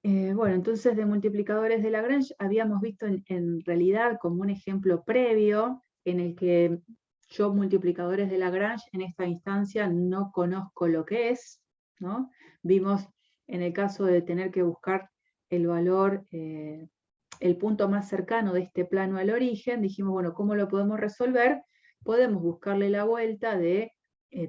Bueno, entonces de multiplicadores de Lagrange habíamos visto en realidad como un ejemplo previo en el que yo multiplicadores de Lagrange en esta instancia no conozco lo que es, ¿no? Vimos en el caso de tener que buscar el valor, el punto más cercano de este plano al origen, dijimos, bueno, ¿cómo lo podemos resolver? Podemos buscarle la vuelta de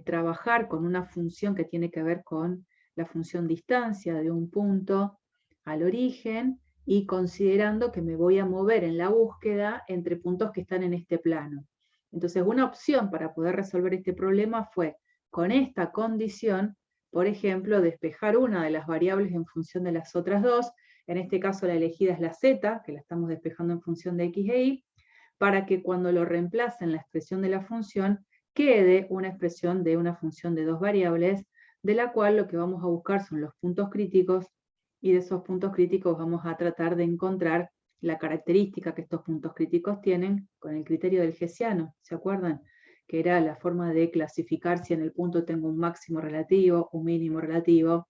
trabajar con una función que tiene que ver con la función distancia de un punto al origen y considerando que me voy a mover en la búsqueda entre puntos que están en este plano. Entonces, una opción para poder resolver este problema fue, con esta condición, por ejemplo, despejar una de las variables en función de las otras dos, en este caso la elegida es la z, que la estamos despejando en función de x e y, para que cuando lo reemplace en la expresión de la función, quede una expresión de una función de dos variables, de la cual lo que vamos a buscar son los puntos críticos, y de esos puntos críticos vamos a tratar de encontrar la característica que estos puntos críticos tienen con el criterio del hessiano, ¿se acuerdan? Que era la forma de clasificar si en el punto tengo un máximo relativo, un mínimo relativo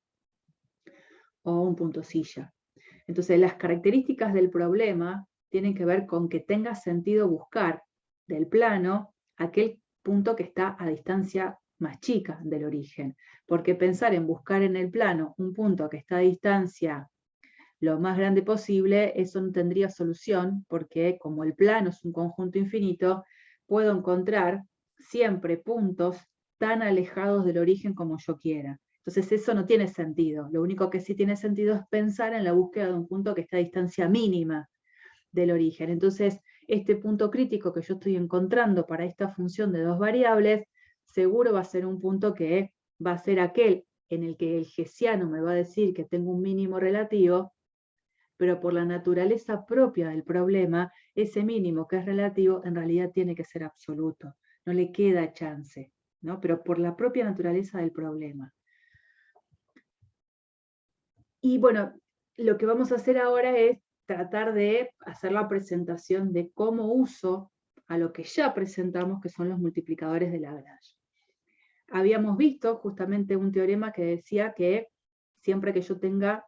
o un punto silla. Entonces, las características del problema tienen que ver con que tenga sentido buscar del plano aquel punto que está a distancia más chica del origen, porque pensar en buscar en el plano un punto que está a distancia lo más grande posible, eso no tendría solución, porque como el plano es un conjunto infinito, puedo encontrar siempre puntos tan alejados del origen como yo quiera. Entonces eso no tiene sentido. Lo único que sí tiene sentido es pensar en la búsqueda de un punto que está a distancia mínima del origen. Entonces, este punto crítico que yo estoy encontrando para esta función de dos variables, seguro va a ser un punto que va a ser aquel en el que el hessiano me va a decir que tengo un mínimo relativo, pero por la naturaleza propia del problema, ese mínimo que es relativo en realidad tiene que ser absoluto, no le queda chance, ¿no? Pero por la propia naturaleza del problema. Y bueno, lo que vamos a hacer ahora es tratar de hacer la presentación de cómo uso a lo que ya presentamos, que son los multiplicadores de Lagrange. Habíamos visto justamente un teorema que decía que siempre que yo tenga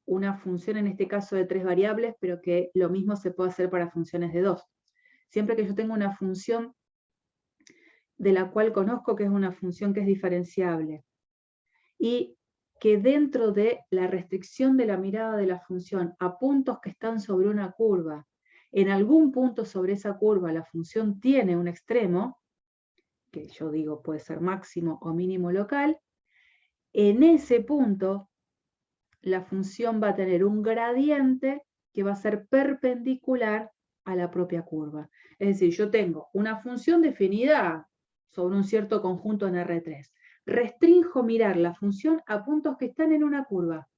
una función, en este caso de 3 variables, pero que lo mismo se puede hacer para funciones de 2. Siempre que yo tenga una función de la cual conozco que es una función que es diferenciable, y que dentro de la restricción de la mirada de la función a puntos que están sobre una curva, en algún punto sobre esa curva la función tiene un extremo, que yo digo puede ser máximo o mínimo local, en ese punto la función va a tener un gradiente que va a ser perpendicular a la propia curva. Es decir, yo tengo una función definida sobre un cierto conjunto en R3. Restrinjo mirar la función a puntos que están en una curva.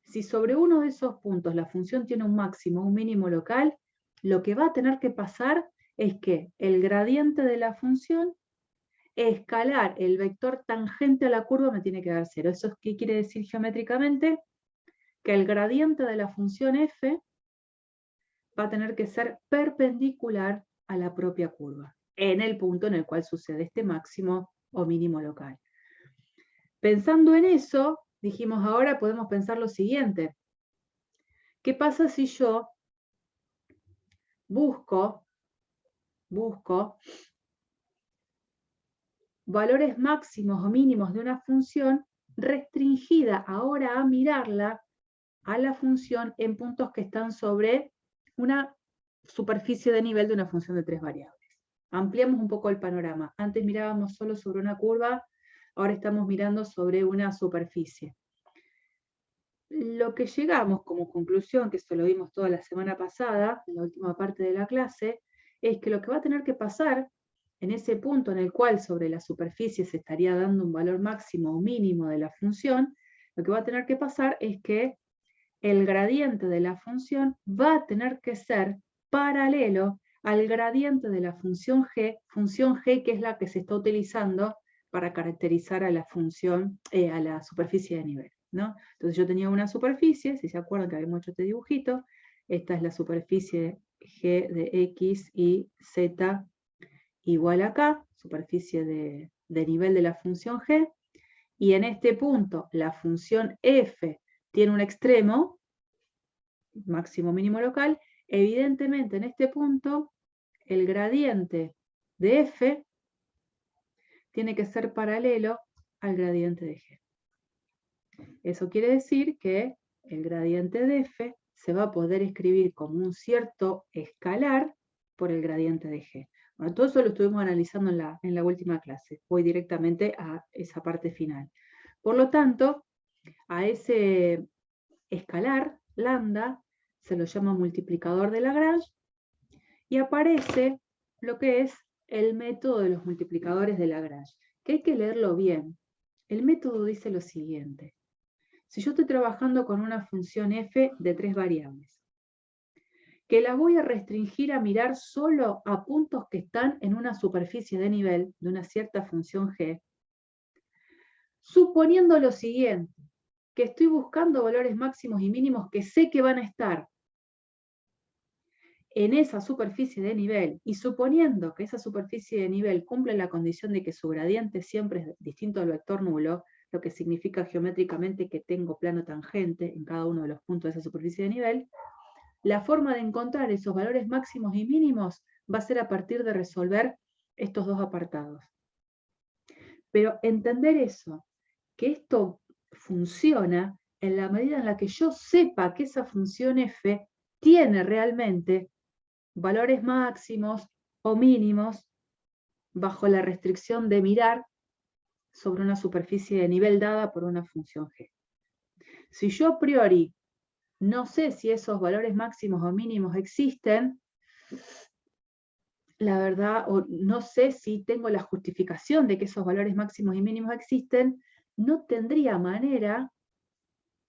Si sobre uno de esos puntos la función tiene un máximo o un mínimo local, lo que va a tener que pasar es que el gradiente de la función, escalar el vector tangente a la curva, me tiene que dar 0. ¿Eso qué quiere decir geométricamente? Que el gradiente de la función f va a tener que ser perpendicular a la propia curva, en el punto en el cual sucede este máximo o mínimo local. Pensando en eso, dijimos ahora podemos pensar lo siguiente. ¿Qué pasa si yo busco valores máximos o mínimos de una función restringida ahora a mirarla a la función en puntos que están sobre una superficie de nivel de una función de 3 variables? Ampliamos un poco el panorama. Antes mirábamos solo sobre una curva, ahora estamos mirando sobre una superficie. Lo que llegamos como conclusión, que eso lo vimos toda la semana pasada, en la última parte de la clase, es que lo que va a tener que pasar en ese punto en el cual sobre la superficie se estaría dando un valor máximo o mínimo de la función, lo que va a tener que pasar es que el gradiente de la función va a tener que ser paralelo al gradiente de la función G que es la que se está utilizando para caracterizar a la función, a la superficie de nivel, ¿no? Entonces yo tenía una superficie, si se acuerdan que habíamos hecho este dibujito, esta es la superficie G de X y Z igual acá, superficie de nivel de la función G, y en este punto la función f tiene un extremo, máximo mínimo local, evidentemente en este punto el gradiente de f tiene que ser paralelo al gradiente de g. Eso quiere decir que el gradiente de f se va a poder escribir como un cierto escalar por el gradiente de g. Bueno, todo eso lo estuvimos analizando en la última clase. Voy directamente a esa parte final. Por lo tanto, a ese escalar, lambda, se lo llama multiplicador de Lagrange, y aparece lo que es el método de los multiplicadores de Lagrange, que hay que leerlo bien. El método dice lo siguiente. Si yo estoy trabajando con una función f de 3 variables, que la voy a restringir a mirar solo a puntos que están en una superficie de nivel de una cierta función g, suponiendo lo siguiente, que estoy buscando valores máximos y mínimos que sé que van a estar en esa superficie de nivel, y suponiendo que esa superficie de nivel cumple la condición de que su gradiente siempre es distinto al vector nulo, lo que significa geométricamente que tengo plano tangente en cada uno de los puntos de esa superficie de nivel, la forma de encontrar esos valores máximos y mínimos va a ser a partir de resolver estos dos apartados. Pero entender eso, que esto funciona en la medida en la que yo sepa que esa función f tiene realmente valores máximos o mínimos bajo la restricción de mirar sobre una superficie de nivel dada por una función g. Si yo a priori no sé si esos valores máximos o mínimos existen, la verdad, o no sé si tengo la justificación de que esos valores máximos y mínimos existen, no tendría manera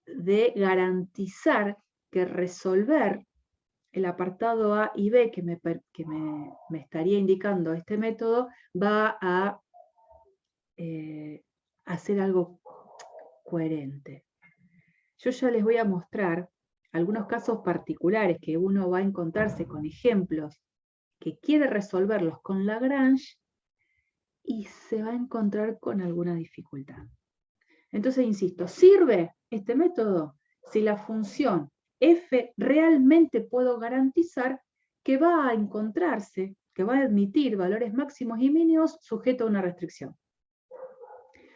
de garantizar que resolver el apartado A y B que me estaría indicando este método va a hacer algo coherente. Yo ya les voy a mostrar algunos casos particulares que uno va a encontrarse con ejemplos que quiere resolverlos con Lagrange y se va a encontrar con alguna dificultad. Entonces, insisto, ¿sirve este método si la función f realmente puedo garantizar que va a encontrarse, que va a admitir valores máximos y mínimos sujeto a una restricción?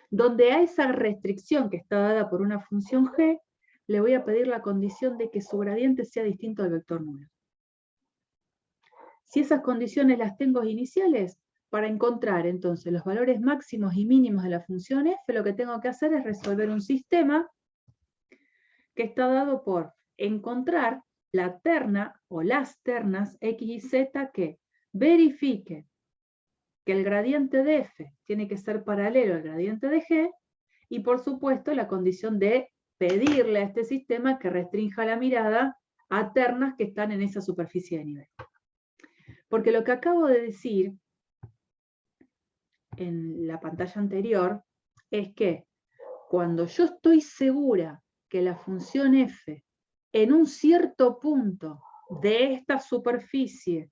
Donde a esa restricción que está dada por una función g, le voy a pedir la condición de que su gradiente sea distinto al vector nulo. Si esas condiciones las tengo iniciales, para encontrar entonces los valores máximos y mínimos de la función f, lo que tengo que hacer es resolver un sistema que está dado por encontrar la terna o las ternas x y z que verifique que el gradiente de f tiene que ser paralelo al gradiente de g, y por supuesto la condición de pedirle a este sistema que restrinja la mirada a ternas que están en esa superficie de nivel. Porque lo que acabo de decir en la pantalla anterior es que cuando yo estoy segura que la función f en un cierto punto de esta superficie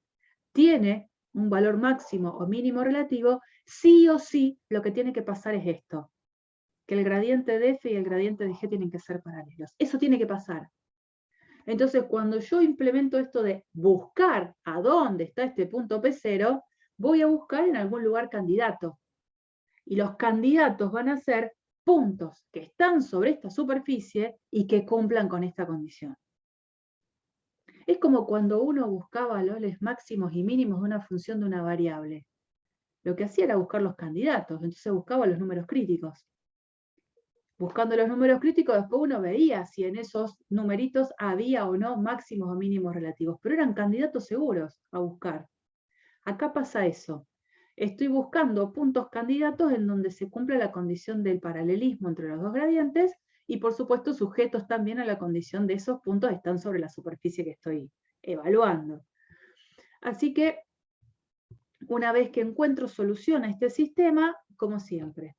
tiene un valor máximo o mínimo relativo, sí o sí lo que tiene que pasar es esto, que el gradiente de f y el gradiente de g tienen que ser paralelos. Eso tiene que pasar. Entonces, cuando yo implemento esto de buscar a dónde está este punto P0, voy a buscar en algún lugar candidato. Y los candidatos van a ser puntos que están sobre esta superficie y que cumplan con esta condición. Es como cuando uno buscaba valores máximos y mínimos de una función de una variable. Lo que hacía era buscar los candidatos, entonces buscaba los números críticos. Buscando los números críticos, después uno veía si en esos numeritos había o no máximos o mínimos relativos, pero eran candidatos seguros a buscar. Acá pasa eso. Estoy buscando puntos candidatos en donde se cumpla la condición del paralelismo entre los dos gradientes y, por supuesto, sujetos también a la condición de esos puntos que están sobre la superficie que estoy evaluando. Así que, una vez que encuentro solución a este sistema, como siempre,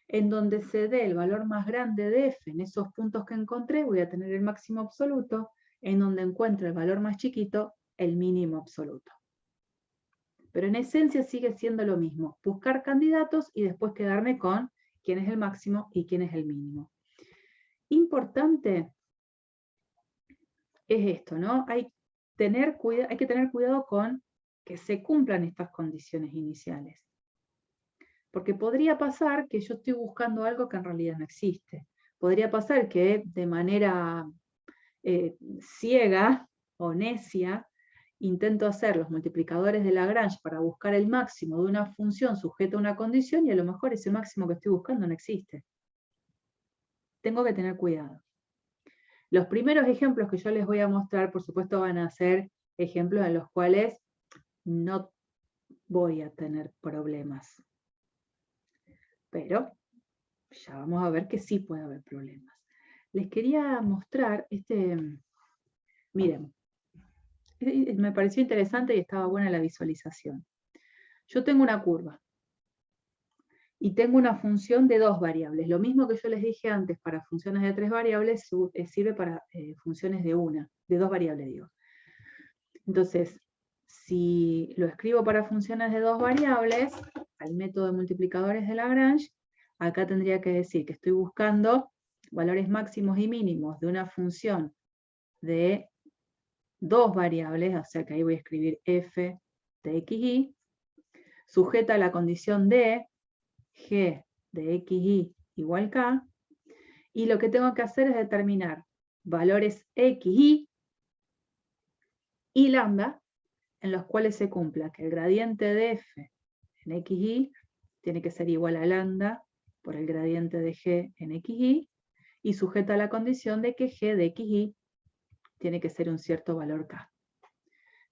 en donde se dé el valor más grande de f en esos puntos que encontré, voy a tener el máximo absoluto, en donde encuentro el valor más chiquito, el mínimo absoluto. Pero en esencia sigue siendo lo mismo, buscar candidatos y después quedarme con quién es el máximo y quién es el mínimo. importante es esto, ¿no? Hay que tener cuidado con que se cumplan estas condiciones iniciales. Porque podría pasar que yo estoy buscando algo que en realidad no existe. Podría pasar que de manera ciega o necia intento hacer los multiplicadores de Lagrange para buscar el máximo de una función sujeta a una condición y a lo mejor ese máximo que estoy buscando no existe. Tengo que tener cuidado. Los primeros ejemplos que yo les voy a mostrar, por supuesto, van a ser ejemplos en los cuales no voy a tener problemas. Pero ya vamos a ver que sí puede haber problemas. Les quería mostrar miren, me pareció interesante y estaba buena la visualización. Yo tengo una curva y tengo una función de 2 variables. Lo mismo que yo les dije antes para funciones de 3 variables, sirve para funciones de 2 variables, digo. Entonces, si lo escribo para funciones de 2 variables, al método de multiplicadores de Lagrange, acá tendría que decir que estoy buscando valores máximos y mínimos de una función de 2 variables, o sea que ahí voy a escribir f de xy, sujeta a la condición de g de xy igual k, y lo que tengo que hacer es determinar valores xy y lambda en los cuales se cumpla que el gradiente de f en xy tiene que ser igual a lambda por el gradiente de g en xy, y sujeta a la condición de que g de xy tiene que ser un cierto valor k.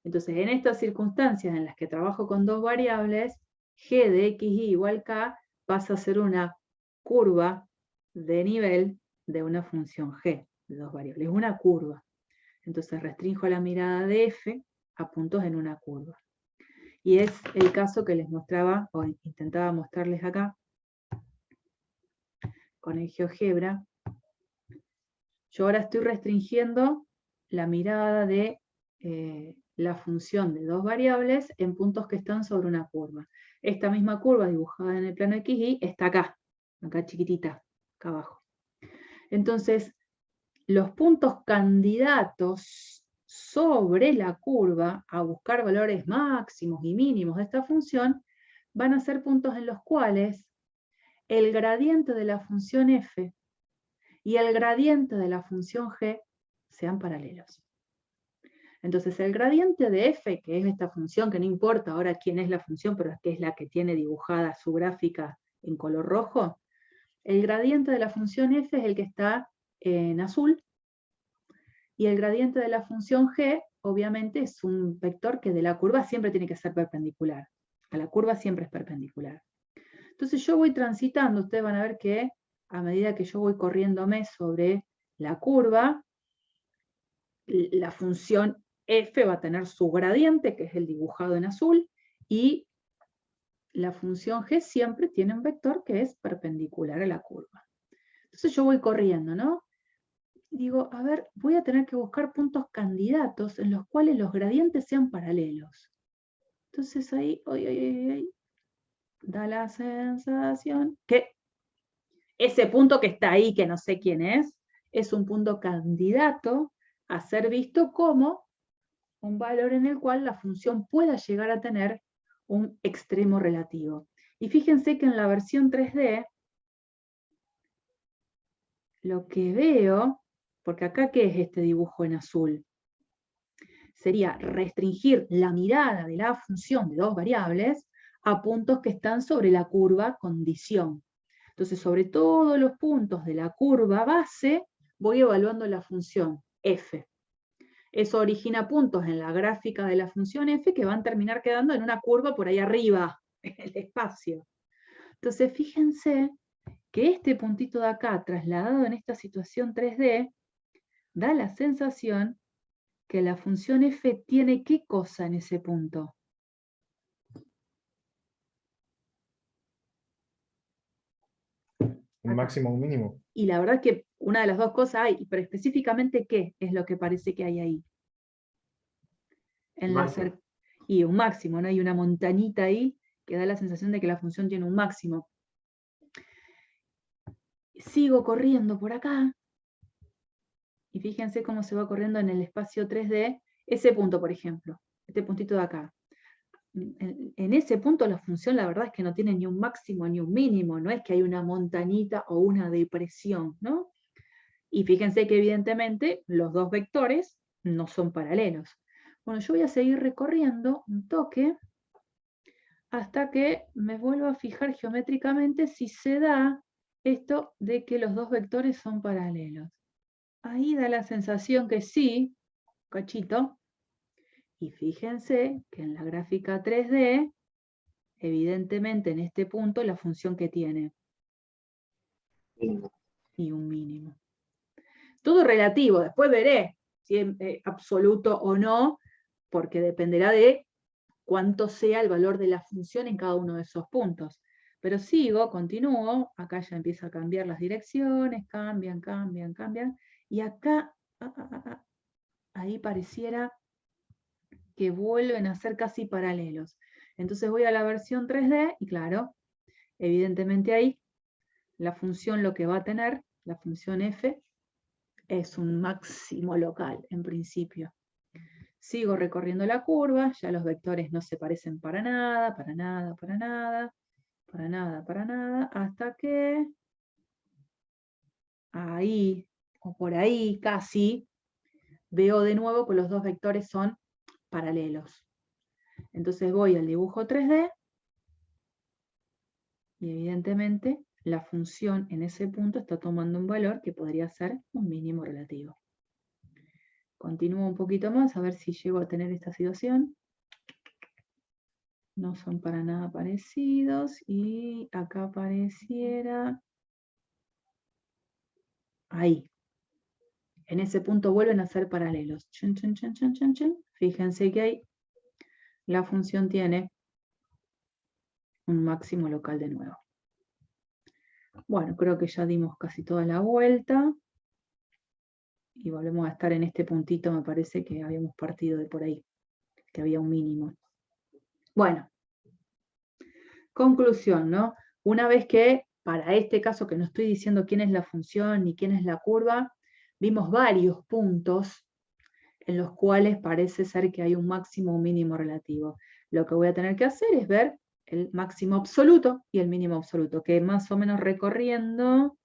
Entonces, en estas circunstancias en las que trabajo con 2 variables, g de xy igual k pasa a ser una curva de nivel de una función g de 2 variables, una curva. Entonces restringo la mirada de f a puntos en una curva. Y es el caso que les mostraba, o intentaba mostrarles acá, con el GeoGebra. Yo ahora estoy restringiendo la mirada de la función de 2 variables en puntos que están sobre una curva. Esta misma curva dibujada en el plano XY está acá chiquitita, acá abajo. Entonces, los puntos candidatos sobre la curva a buscar valores máximos y mínimos de esta función van a ser puntos en los cuales el gradiente de la función f y el gradiente de la función g sean paralelos. Entonces el gradiente de f, que es esta función, que no importa ahora quién es la función, pero que es la que tiene dibujada su gráfica en color rojo, el gradiente de la función f es el que está en azul, y el gradiente de la función g, obviamente, es un vector que de la curva siempre tiene que ser perpendicular. A la curva siempre es perpendicular. Entonces yo voy transitando, ustedes van a ver que a medida que yo voy corriéndome sobre la curva, la función f va a tener su gradiente, que es el dibujado en azul, y la función g siempre tiene un vector que es perpendicular a la curva. Entonces yo voy corriendo, ¿no? Digo, a ver, voy a tener que buscar puntos candidatos en los cuales los gradientes sean paralelos. Entonces ahí, da la sensación que ese punto que está ahí, que no sé quién es un punto candidato a ser visto como un valor en el cual la función pueda llegar a tener un extremo relativo. Y fíjense que en la versión 3D, lo que veo, porque acá, ¿qué es este dibujo en azul? Sería restringir la mirada de la función de 2 variables a puntos que están sobre la curva condición. Entonces, sobre todos los puntos de la curva base, voy evaluando la función f. Eso origina puntos en la gráfica de la función f que van a terminar quedando en una curva por ahí arriba, en el espacio. Entonces, fíjense que este puntito de acá, trasladado en esta situación 3D, da la sensación que la función f tiene ¿qué cosa en ese punto? Un máximo o un mínimo. Y la verdad es que una de las dos cosas hay, pero específicamente ¿qué es lo que parece que hay ahí? Y un máximo, ¿no? Hay una montañita ahí que da la sensación de que la función tiene un máximo. Sigo corriendo por acá Y fíjense cómo se va corriendo en el espacio 3D ese punto, por ejemplo, este puntito de acá. En ese punto la función la verdad es que no tiene ni un máximo ni un mínimo, no es que hay una montañita o una depresión, ¿no? Y fíjense que evidentemente los dos vectores no son paralelos. Bueno, yo voy a seguir recorriendo un toque hasta que me vuelva a fijar geométricamente si se da esto de que los dos vectores son paralelos. Ahí da la sensación que sí, cachito. Y fíjense que en la gráfica 3D, evidentemente en este punto la función que tiene. Y un mínimo. Todo relativo, después veré si es absoluto o no, porque dependerá de cuánto sea el valor de la función en cada uno de esos puntos. Pero sigo, continúo, acá ya empieza a cambiar las direcciones, cambian, y acá, ahí pareciera que vuelven a ser casi paralelos. Entonces voy a la versión 3D y claro, evidentemente ahí la función lo que va a tener, la función f, es un máximo local en principio. Sigo recorriendo la curva, ya los vectores no se parecen para nada, hasta que ahí, o por ahí casi, veo de nuevo que los dos vectores son paralelos. Entonces voy al dibujo 3D y evidentemente la función en ese punto está tomando un valor que podría ser un mínimo relativo. Continúo un poquito más a ver si llego a tener esta situación. No son para nada parecidos y acá pareciera... Ahí. En ese punto vuelven a ser paralelos. Fíjense que ahí la función tiene un máximo local de nuevo. Bueno, creo que ya dimos casi toda la vuelta. Y volvemos a estar en este puntito, me parece que habíamos partido de por ahí, que había un mínimo. Bueno, conclusión, ¿no? Una vez que, para este caso que no estoy diciendo quién es la función ni quién es la curva, vimos varios puntos en los cuales parece ser que hay un máximo o un mínimo relativo. Lo que voy a tener que hacer es ver el máximo absoluto y el mínimo absoluto, que más o menos recorriendo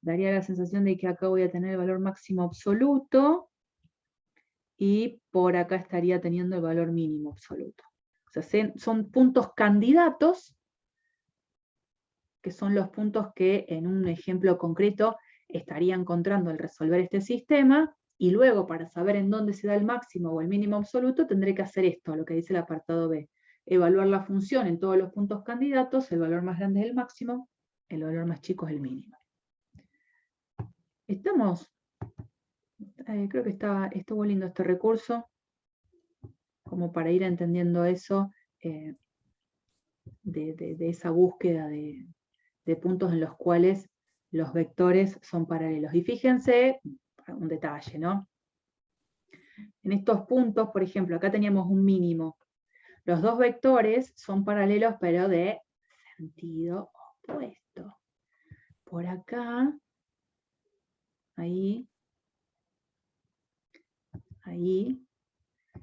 daría la sensación de que acá voy a tener el valor máximo absoluto y por acá estaría teniendo el valor mínimo absoluto. O sea, son puntos candidatos, que son los puntos que en un ejemplo concreto estaría encontrando al resolver este sistema, y luego para saber en dónde se da el máximo o el mínimo absoluto tendré que hacer esto, lo que dice el apartado B. Evaluar la función en todos los puntos candidatos, el valor más grande es el máximo, el valor más chico es el mínimo. ¿Estamos? Creo que estuvo lindo este recurso, como para ir entendiendo eso, de esa búsqueda de puntos en los cuales los vectores son paralelos. Y fíjense, un detalle, ¿no? En estos puntos, por ejemplo, acá teníamos un mínimo. Los dos vectores son paralelos, pero de sentido opuesto. Por acá, ahí,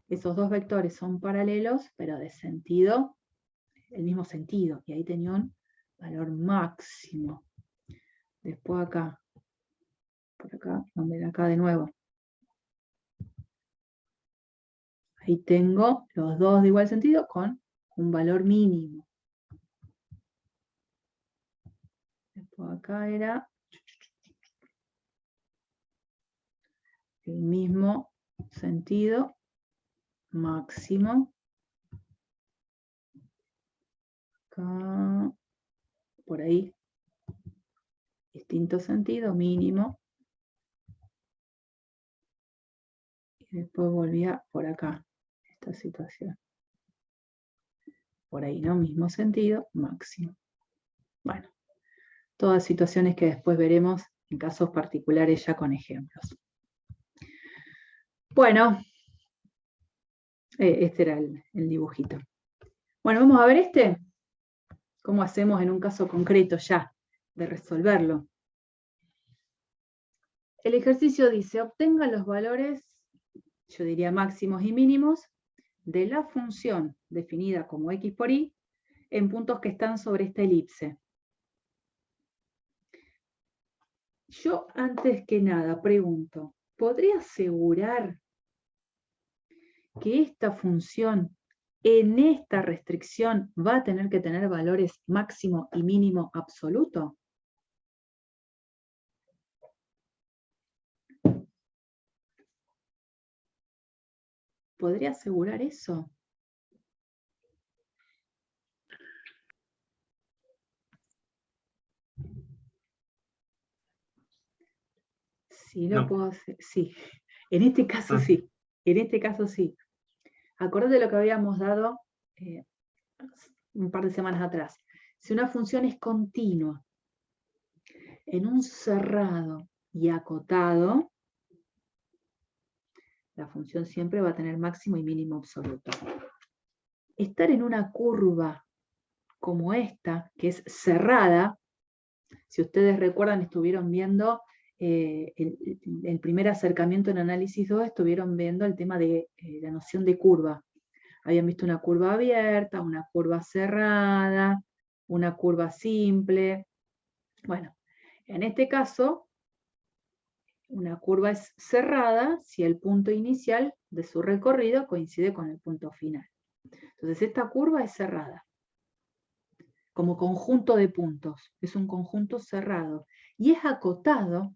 esos dos vectores son paralelos, pero de sentido, el mismo sentido. Y ahí tenía un valor máximo. Después acá, por acá, donde acá de nuevo. Ahí tengo los dos de igual sentido con un valor mínimo. Después acá era el mismo sentido máximo. Acá, por ahí, distinto sentido mínimo. Y después volvía por acá, esta situación. Por ahí, ¿no? Mismo sentido, máximo. Bueno, todas situaciones que después veremos en casos particulares ya con ejemplos. Bueno, este era el dibujito. Bueno, vamos a ver este. ¿Cómo hacemos en un caso concreto ya de resolverlo? El ejercicio dice, obtenga los valores, yo diría máximos y mínimos, de la función definida como x por y en puntos que están sobre esta elipse. Yo, antes que nada, pregunto, ¿podría asegurar que esta función en esta restricción va a tener que tener valores máximo y mínimo absoluto? ¿Podría asegurar eso? Sí, lo puedo hacer. Sí, en este caso sí. En este caso sí. Acordate de lo que habíamos dado un par de semanas atrás. Si una función es continua en un cerrado y acotado, la función siempre va a tener máximo y mínimo absoluto. Estar en una curva como esta, que es cerrada, si ustedes recuerdan, estuvieron viendo el primer acercamiento en análisis 2, estuvieron viendo el tema de la noción de curva. Habían visto una curva abierta, una curva cerrada, una curva simple. Bueno, en este caso, una curva es cerrada si el punto inicial de su recorrido coincide con el punto final. Entonces, esta curva es cerrada, como conjunto de puntos. Es un conjunto cerrado. Y es acotado.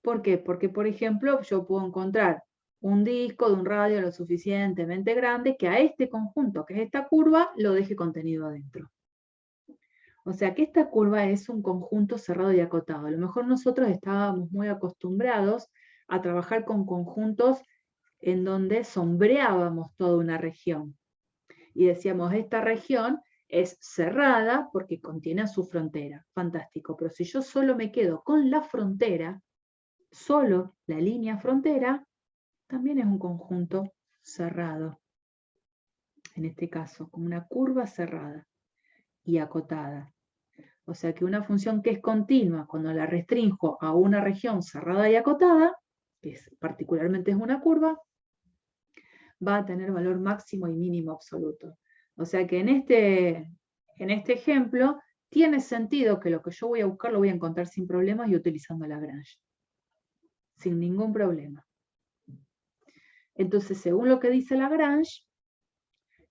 ¿Por qué? Porque, por ejemplo, yo puedo encontrar un disco de un radio lo suficientemente grande que a este conjunto, que es esta curva, lo deje contenido adentro. O sea que esta curva es un conjunto cerrado y acotado. A lo mejor nosotros estábamos muy acostumbrados a trabajar con conjuntos en donde sombreábamos toda una región. Y decíamos, esta región es cerrada porque contiene su frontera. Fantástico. Pero si yo solo me quedo con la frontera, solo la línea frontera, también es un conjunto cerrado. En este caso, como una curva cerrada y acotada. O sea que una función que es continua, cuando la restrinjo a una región cerrada y acotada, que particularmente es una curva, va a tener valor máximo y mínimo absoluto. O sea que en este ejemplo tiene sentido que lo que yo voy a buscar lo voy a encontrar sin problemas y utilizando Lagrange. Sin ningún problema. Entonces, según lo que dice Lagrange,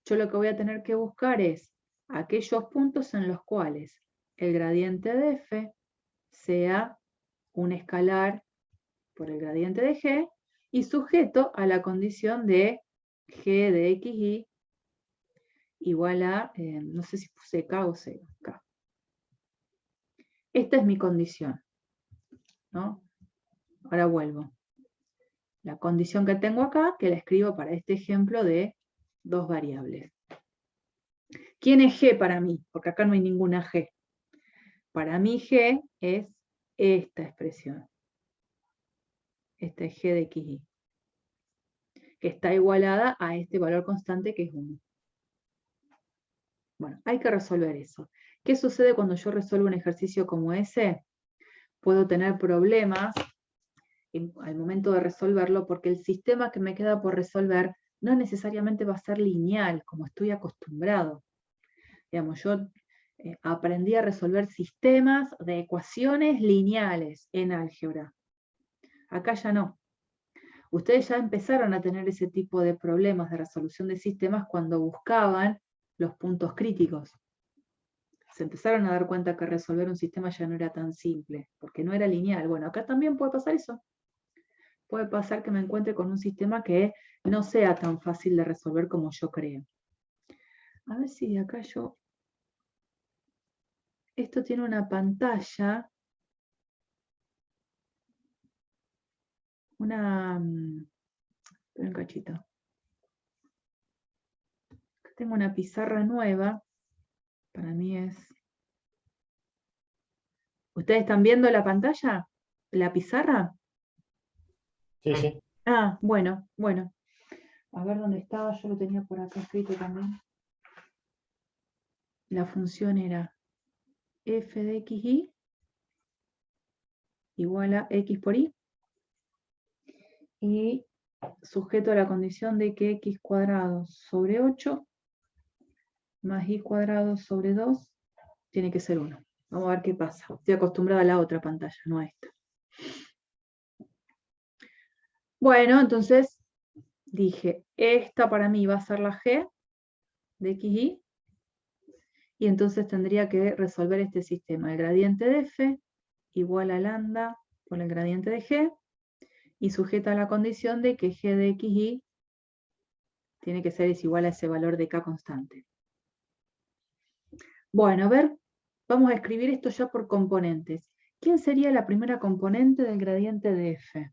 yo lo que voy a tener que buscar es aquellos puntos en los cuales el gradiente de f sea un escalar por el gradiente de g y sujeto a la condición de g de xy igual a, no sé si puse k o 0, k. Esta es mi condición, ¿no? Ahora vuelvo. La condición que tengo acá, que la escribo para este ejemplo de dos variables. ¿Quién es g para mí? Porque acá no hay ninguna g. Para mí g es esta expresión. Esta es g de xy. Que está igualada a este valor constante que es 1. Bueno, hay que resolver eso. ¿Qué sucede cuando yo resuelvo un ejercicio como ese? Puedo tener problemas al momento de resolverlo porque el sistema que me queda por resolver no necesariamente va a ser lineal, como estoy acostumbrado. Digamos, yo aprendí a resolver sistemas de ecuaciones lineales en álgebra. Acá ya no. Ustedes ya empezaron a tener ese tipo de problemas de resolución de sistemas cuando buscaban los puntos críticos. Se empezaron a dar cuenta que resolver un sistema ya no era tan simple, porque no era lineal. Bueno, acá también puede pasar eso. Puede pasar que me encuentre con un sistema que no sea tan fácil de resolver como yo creo. A ver si de acá yo... Esto tiene una pantalla, un cachito. Tengo una pizarra nueva. Para mí es... ¿Ustedes están viendo la pantalla? ¿La pizarra? Sí, sí. Ah, bueno. A ver dónde estaba, yo lo tenía por acá escrito también. La función era f de xy igual a x por y. y sujeto a la condición de que x cuadrado sobre 8 más y cuadrado sobre 2 tiene que ser 1. Vamos a ver qué pasa. Estoy acostumbrada a la otra pantalla, no a esta. Bueno, entonces dije, esta para mí va a ser la g de xy, y entonces tendría que resolver este sistema. El gradiente de f igual a lambda por el gradiente de g, y sujeta a la condición de que g de xy tiene que ser igual a ese valor de k constante. Bueno, a ver, vamos a escribir esto ya por componentes. ¿Quién sería la primera componente del gradiente de f?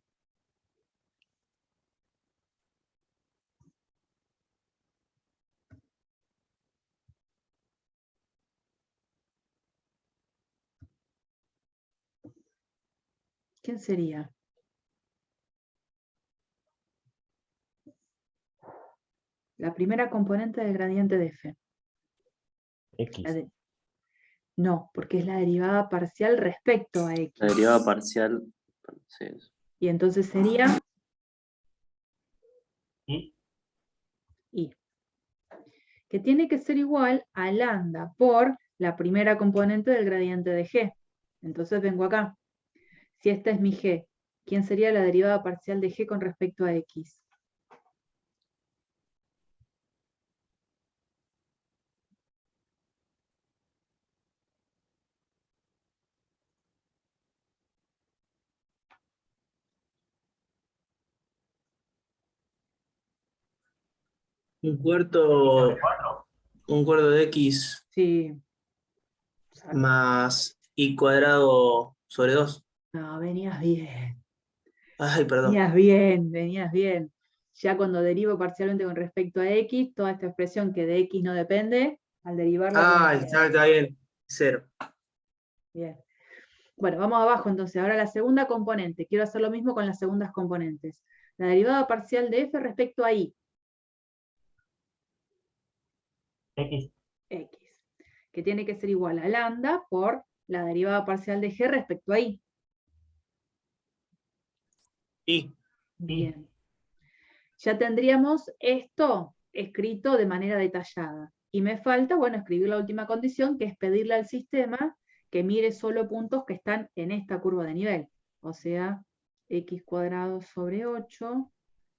¿Quién sería? La primera componente del gradiente de f. X. No, porque es la derivada parcial respecto a x. La derivada parcial. Sí. Y entonces sería Y y. Que tiene que ser igual a lambda por la primera componente del gradiente de g. Entonces vengo acá. Si esta es mi g, ¿quién sería la derivada parcial de g con respecto a x? Un cuarto de x Sí. más y cuadrado sobre 2. No, venías bien. Ay, perdón. Venías bien. Ya cuando derivo parcialmente con respecto a x, toda esta expresión que de x no depende, al derivarla Ah, tiene está bien. 0. bien. Bueno, vamos abajo entonces. Ahora la segunda componente. Quiero hacer lo mismo con las segundas componentes. La derivada parcial de f respecto a y. X. X. Que tiene que ser igual a lambda por la derivada parcial de g respecto a y. Y. Bien. Ya tendríamos esto escrito de manera detallada. Y me falta, bueno, escribir la última condición, que es pedirle al sistema que mire solo puntos que están en esta curva de nivel. O sea, x cuadrado sobre 8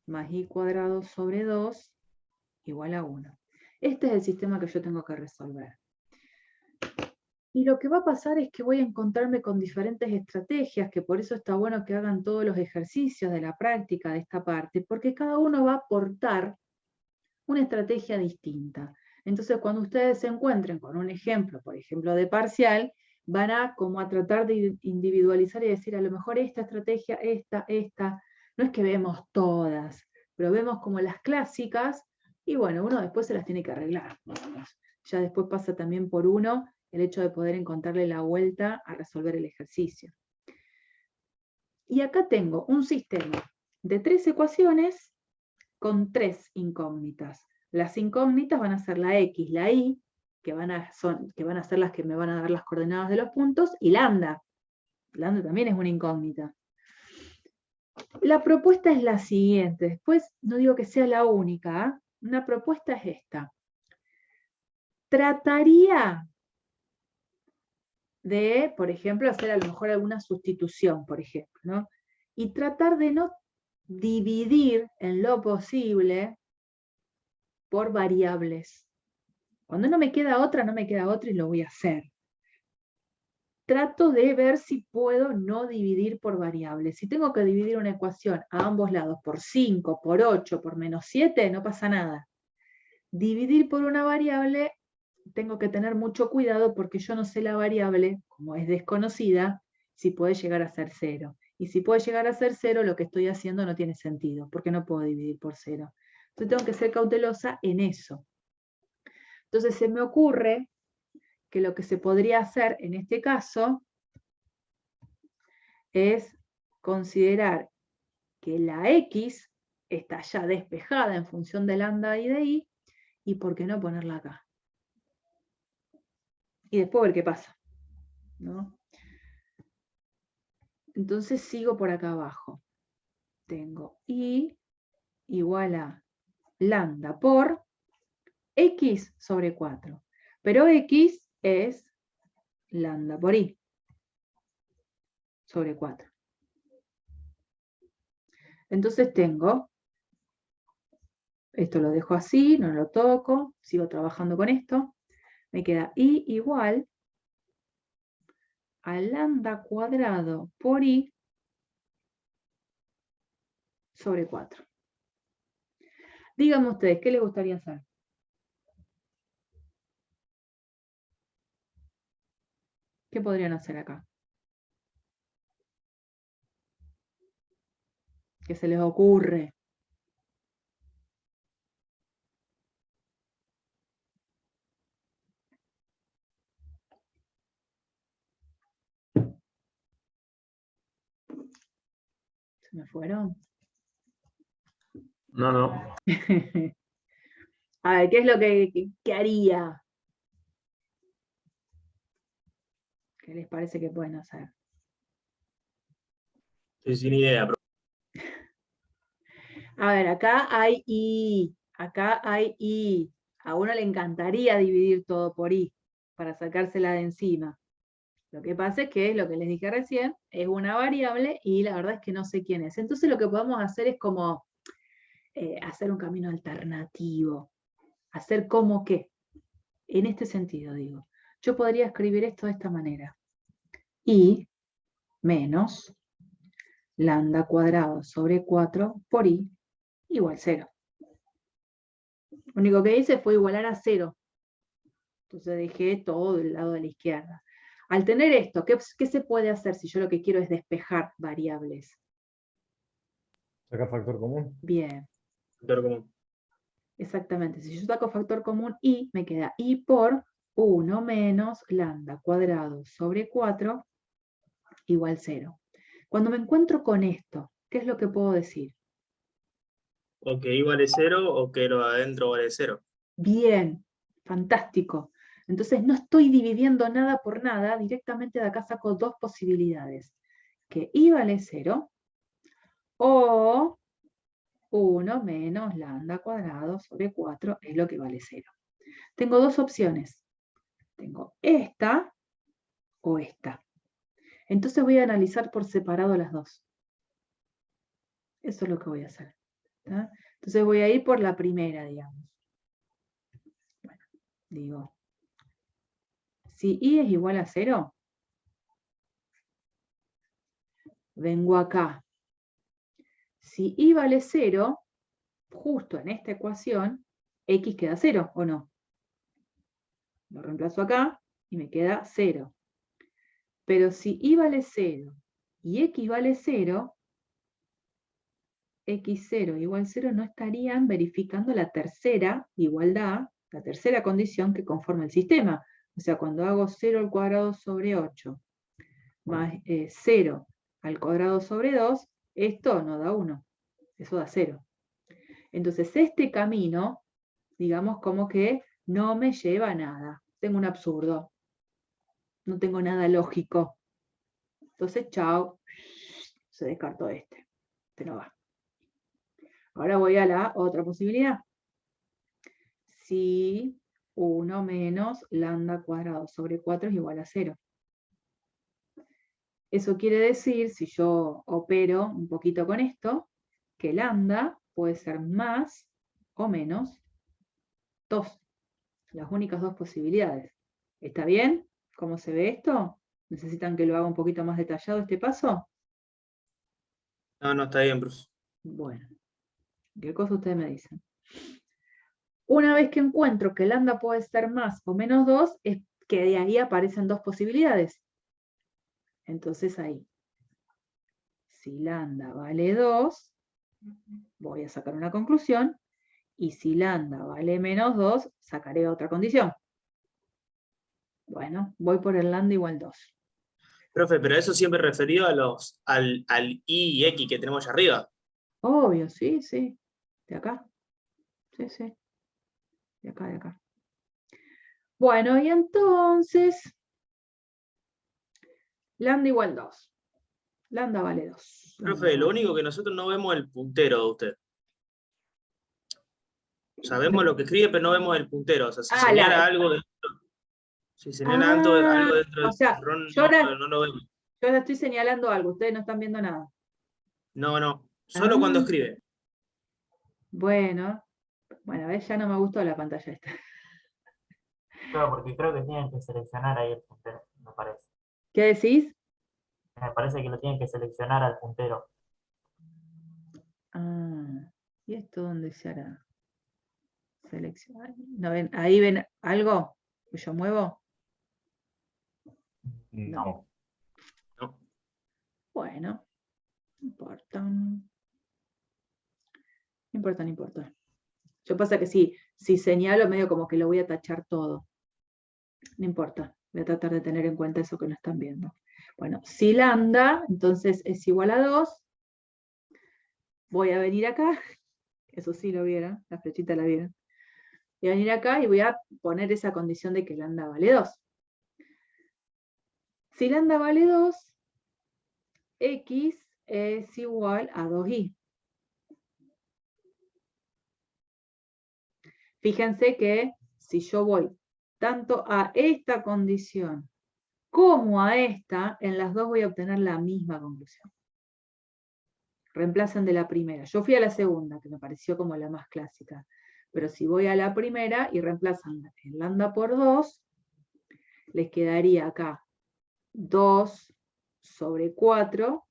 más y cuadrado sobre 2 igual a 1. Este es el sistema que yo tengo que resolver. Y lo que va a pasar es que voy a encontrarme con diferentes estrategias, que por eso está bueno que hagan todos los ejercicios de la práctica de esta parte, porque cada uno va a aportar una estrategia distinta. Entonces, cuando ustedes se encuentren con un ejemplo, por ejemplo, de parcial, van a como a tratar de individualizar y decir, a lo mejor esta estrategia, esta, no es que vemos todas, pero vemos como las clásicas, y bueno, uno después se las tiene que arreglar. Digamos. Ya después pasa también por uno el hecho de poder encontrarle la vuelta a resolver el ejercicio. Y acá tengo un sistema de 3 ecuaciones con 3 incógnitas. Las incógnitas van a ser la x, la y, que van a ser las que me van a dar las coordenadas de los puntos, y lambda. Lambda también es una incógnita. La propuesta es la siguiente. Después no digo que sea la única. ¿Eh? Una propuesta es esta. Trataría de, por ejemplo, hacer a lo mejor alguna sustitución, por ejemplo, ¿no? Y tratar de no dividir en lo posible por variables. Cuando no me queda otra, no me queda otra y lo voy a hacer. Trato de ver si puedo no dividir por variables. Si tengo que dividir una ecuación a ambos lados por 5, por 8, por menos 7, no pasa nada. Dividir por una variable, tengo que tener mucho cuidado porque yo no sé la variable, como es desconocida, si puede llegar a ser 0. Y si puede llegar a ser 0, lo que estoy haciendo no tiene sentido, porque no puedo dividir por 0. Entonces tengo que ser cautelosa en eso. Entonces se me ocurre que lo que se podría hacer en este caso es considerar que la X está ya despejada en función de lambda y de y por qué no ponerla acá. Y después ver qué pasa, ¿no? Entonces sigo por acá abajo. tengo I igual a lambda por X sobre 4. Pero X es lambda por I sobre 4. Entonces tengo, esto lo dejo así, no lo toco, sigo trabajando con esto. Me queda I igual a lambda cuadrado por I sobre 4. Díganme ustedes, ¿qué les gustaría hacer? ¿Qué podrían hacer acá? ¿Qué se les ocurre? ¿Se me fueron? No, no. A ver, ¿qué es lo que haría? ¿Qué les parece que pueden hacer? Estoy sin idea, profe. A ver, acá hay I, acá hay I. A uno le encantaría dividir todo por I, para sacársela de encima. Lo que pasa es que, lo que les dije recién, es una variable y la verdad es que no sé quién es. Entonces lo que podemos hacer es como hacer un camino alternativo. Hacer como que. En este sentido, digo. Yo podría escribir esto de esta manera. I menos lambda cuadrado sobre 4 por I igual 0. Lo único que hice fue igualar a 0. Entonces dejé todo del lado de la izquierda. Al tener esto, ¿qué se puede hacer si yo lo que quiero es despejar variables? Saca factor común. Bien, Factor común. exactamente. Si yo saco factor común I, me queda I por 1 menos lambda cuadrado sobre 4 igual 0. Cuando me encuentro con esto, ¿qué es lo que puedo decir? O que I vale 0 o que lo de adentro vale 0. Bien, fantástico. Entonces no estoy dividiendo nada por nada, directamente de acá saco dos posibilidades. Que I vale 0 o 1 menos lambda cuadrado sobre 4 es lo que vale 0. Tengo dos opciones. Tengo esta o esta. Entonces voy a analizar por separado las dos. Eso es lo que voy a hacer. ¿Tá? Entonces voy a ir por la primera, digamos. Bueno, digo, si I es igual a 0, vengo acá. Si I vale 0, justo en esta ecuación, X queda 0, ¿o no? Lo reemplazo acá y me queda 0. Pero si I vale 0 y X vale 0, X0 igual 0 no estarían verificando la tercera igualdad, la tercera condición que conforma el sistema. O sea, cuando hago 0 al cuadrado sobre 8 más 0 al cuadrado sobre 2, esto no da 1, eso da 0. Entonces este camino, digamos como que no me lleva a nada. Tengo un absurdo. No tengo nada lógico. Entonces, chao, se descartó este. Este no va. Ahora voy a la otra posibilidad. Si 1 menos lambda cuadrado sobre 4 es igual a 0. Eso quiere decir, si yo opero un poquito con esto, que lambda puede ser más o menos 2. Las únicas dos posibilidades. ¿Está bien? ¿Cómo se ve esto? ¿Necesitan que lo haga un poquito más detallado este paso? No, no está bien, profe. Bueno, ¿qué cosa ustedes me dicen? Una vez que encuentro que lambda puede ser más o menos 2, es que de ahí aparecen dos posibilidades. Entonces ahí, si lambda vale 2, voy a sacar una conclusión, y si lambda vale menos 2, sacaré otra condición. Bueno, voy por el lambda igual 2. Profe, pero eso siempre referido a al I y X que tenemos allá arriba. Obvio, sí, sí. De acá. Sí, sí. De acá, de acá. Bueno, y entonces, lambda igual 2. Lambda vale 2. Profe, lo único que nosotros no vemos es el puntero de usted. Sabemos lo que escribe, pero no vemos el puntero. O sea, si señala algo dentro, si señala algo dentro o del sea, pizarrón, yo ahora, no lo vemos. yo ahora estoy señalando algo, ustedes no están viendo nada. No. Solo cuando Ah, escribe. bueno, a ver, ya no me gustó la pantalla esta. Claro, porque creo que tienen que seleccionar ahí el puntero, me parece. ¿Qué decís? Me parece que lo tienen que seleccionar al puntero. Ah, ¿y esto dónde se hará? Seleccionar. ¿No ven? ¿Ahí ven algo que yo muevo? No. No. Bueno, no importa. No importa, no importa. Yo pasa que si señalo medio como que lo voy a tachar todo. No importa, voy a tratar de tener en cuenta eso que no están viendo. Bueno, si lambda, entonces es igual a 2. Voy a venir acá, eso sí lo vieron, la flechita la vieron. Voy a venir acá y voy a poner esa condición de que lambda vale 2. Si lambda vale 2, x es igual a 2i. Fíjense que si yo voy tanto a esta condición como a esta, en las dos voy a obtener la misma conclusión. Reemplazan de la primera. Yo fui a la segunda, que me pareció como la más clásica. Pero si voy a la primera y reemplazan el lambda por 2, les quedaría acá 2 sobre 4,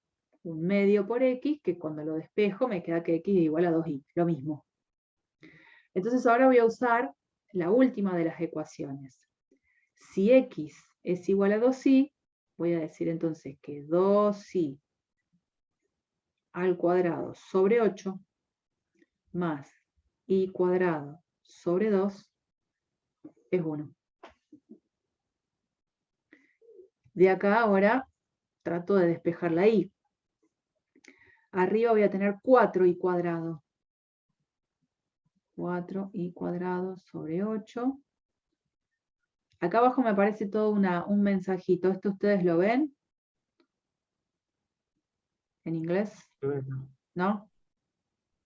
un medio por x, que cuando lo despejo me queda que x es igual a 2i, lo mismo. Entonces ahora voy a usar la última de las ecuaciones. Si x es igual a 2i, voy a decir entonces que 2i al cuadrado sobre 8 más i cuadrado sobre 2 es 1. De acá ahora trato de despejar la i. Arriba voy a tener 4i cuadrado. 4i cuadrado sobre 8. Acá abajo me aparece todo un mensajito. ¿Esto ustedes lo ven? ¿En inglés? ¿No?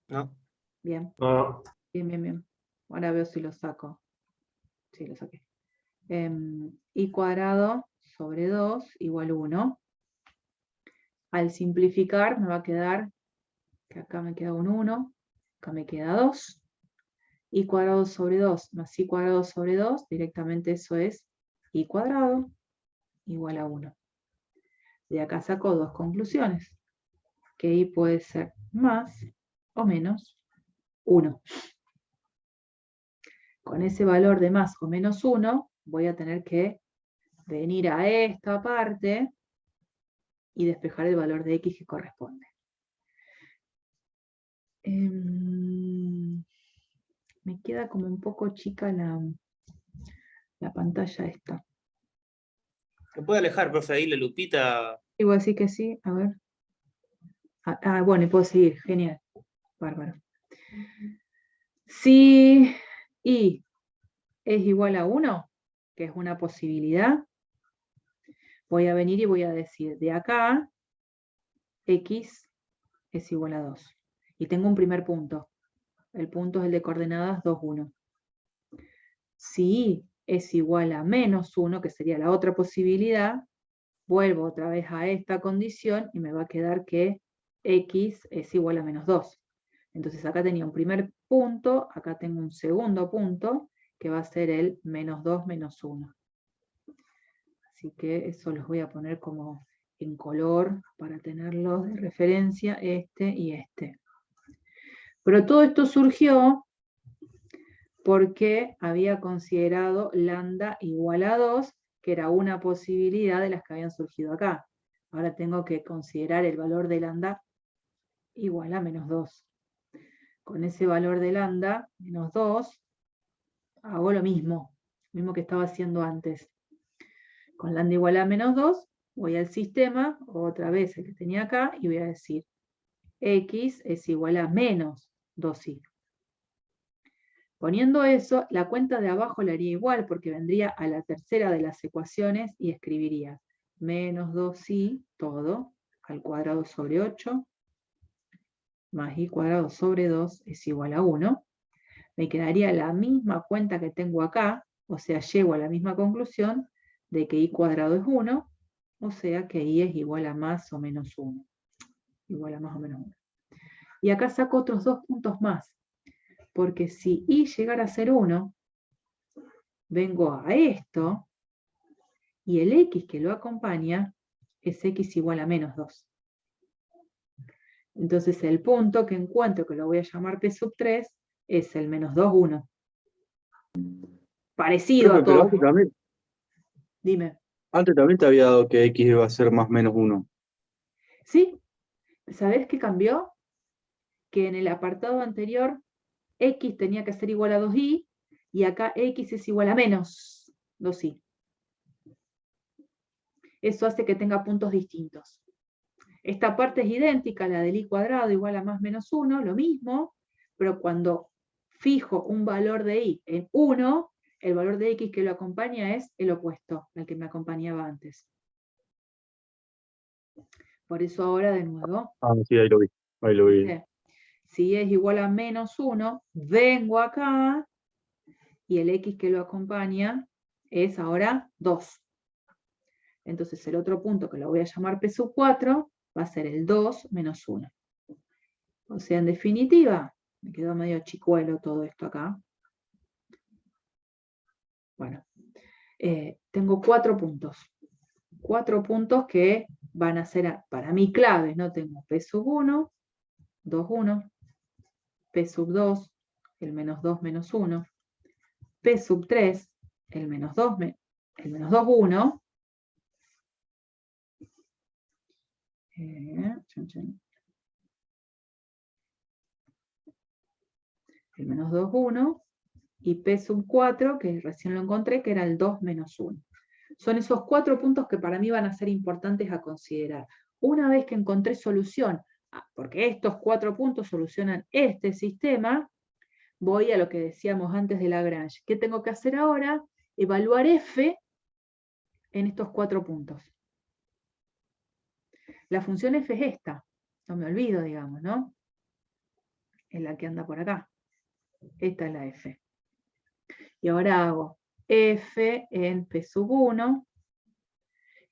No. Bien. No. Bien. Ahora veo si lo saco. Sí, lo saqué. I cuadrado sobre 2 igual 1. Al simplificar me va a quedar, que acá me queda un 1, acá me queda 2. I cuadrado sobre 2 más i cuadrado sobre 2, directamente eso es i cuadrado igual a 1. De acá saco dos conclusiones, que i puede ser más o menos 1. Con ese valor de más o menos 1, voy a tener que venir a esta parte y despejar el valor de x que corresponde. Me queda como un poco chica la pantalla esta. Se puede alejar, profe, ahí la lupita. Igual sí que sí, a ver. Bueno, y puedo seguir, genial. Bárbaro. Si i es igual a 1, que es una posibilidad, voy a venir y voy a decir de acá, x es igual a 2. Y tengo un primer punto. El punto es el de coordenadas 2, 1. Si i es igual a menos 1, que sería la otra posibilidad, vuelvo otra vez a esta condición y me va a quedar que x es igual a menos 2. Entonces acá tenía un primer punto, acá tengo un segundo punto, que va a ser el menos 2 menos 1. Así que eso los voy a poner como en color para tenerlos de referencia, este y este. Pero todo esto surgió porque había considerado lambda igual a 2, que era una posibilidad de las que habían surgido acá. Ahora tengo que considerar el valor de lambda igual a menos 2. Con ese valor de lambda, menos 2, hago lo mismo que estaba haciendo antes. Con lambda igual a menos 2, voy al sistema, otra vez el que tenía acá, y voy a decir x es igual a menos 2i. Poniendo eso, la cuenta de abajo la haría igual, porque vendría a la tercera de las ecuaciones y escribiría menos 2i todo al cuadrado sobre 8 más y cuadrado sobre 2 es igual a 1. Me quedaría la misma cuenta que tengo acá, o sea, llego a la misma conclusión de que y cuadrado es 1, o sea que y es igual a más o menos 1. Igual a más o menos 1. Y acá saco otros 2 puntos más, porque si y llegara a ser 1, vengo a esto, y el x que lo acompaña es x igual a menos 2. Entonces el punto que encuentro, que lo voy a llamar P sub 3, es el menos 2, 1. Parecido a Pero todo. Dime. antes también te había dado que x iba a ser más menos 1. ¿Sí? ¿Sabés qué cambió? Que en el apartado anterior x tenía que ser igual a 2y y acá x es igual a menos 2y. Eso hace que tenga puntos distintos. Esta parte es idéntica a la del y cuadrado igual a más menos 1, lo mismo, pero cuando fijo un valor de y en 1, el valor de x que lo acompaña es el opuesto al que me acompañaba antes. Por eso ahora de nuevo, Ah, sí, ahí lo vi. Ahí lo vi. ¿viste? Si es igual a menos 1, vengo acá y el x que lo acompaña es ahora 2. Entonces el otro punto que lo voy a llamar P sub 4 va a ser el 2 menos 1. O sea, en definitiva, me quedó medio chicuelo todo esto acá. Bueno, tengo 4 puntos. 4 puntos que van a ser para mí claves, ¿no? Tengo P sub 1, 2, 1, P sub 2, el menos 2 menos 1, P sub 3, el menos 2, 1. El menos 2, 1. Y P sub 4, que recién lo encontré, que era el 2 menos 1. Son esos 4 puntos que para mí van a ser importantes a considerar. Una vez que encontré solución, porque estos 4 puntos solucionan este sistema, voy a lo que decíamos antes de Lagrange. ¿Qué tengo que hacer ahora? Evaluar f en estos 4 puntos. La función f es esta. No me olvido, digamos, ¿no? Es la que anda por acá. Esta es la f. Y ahora hago f en P sub 1,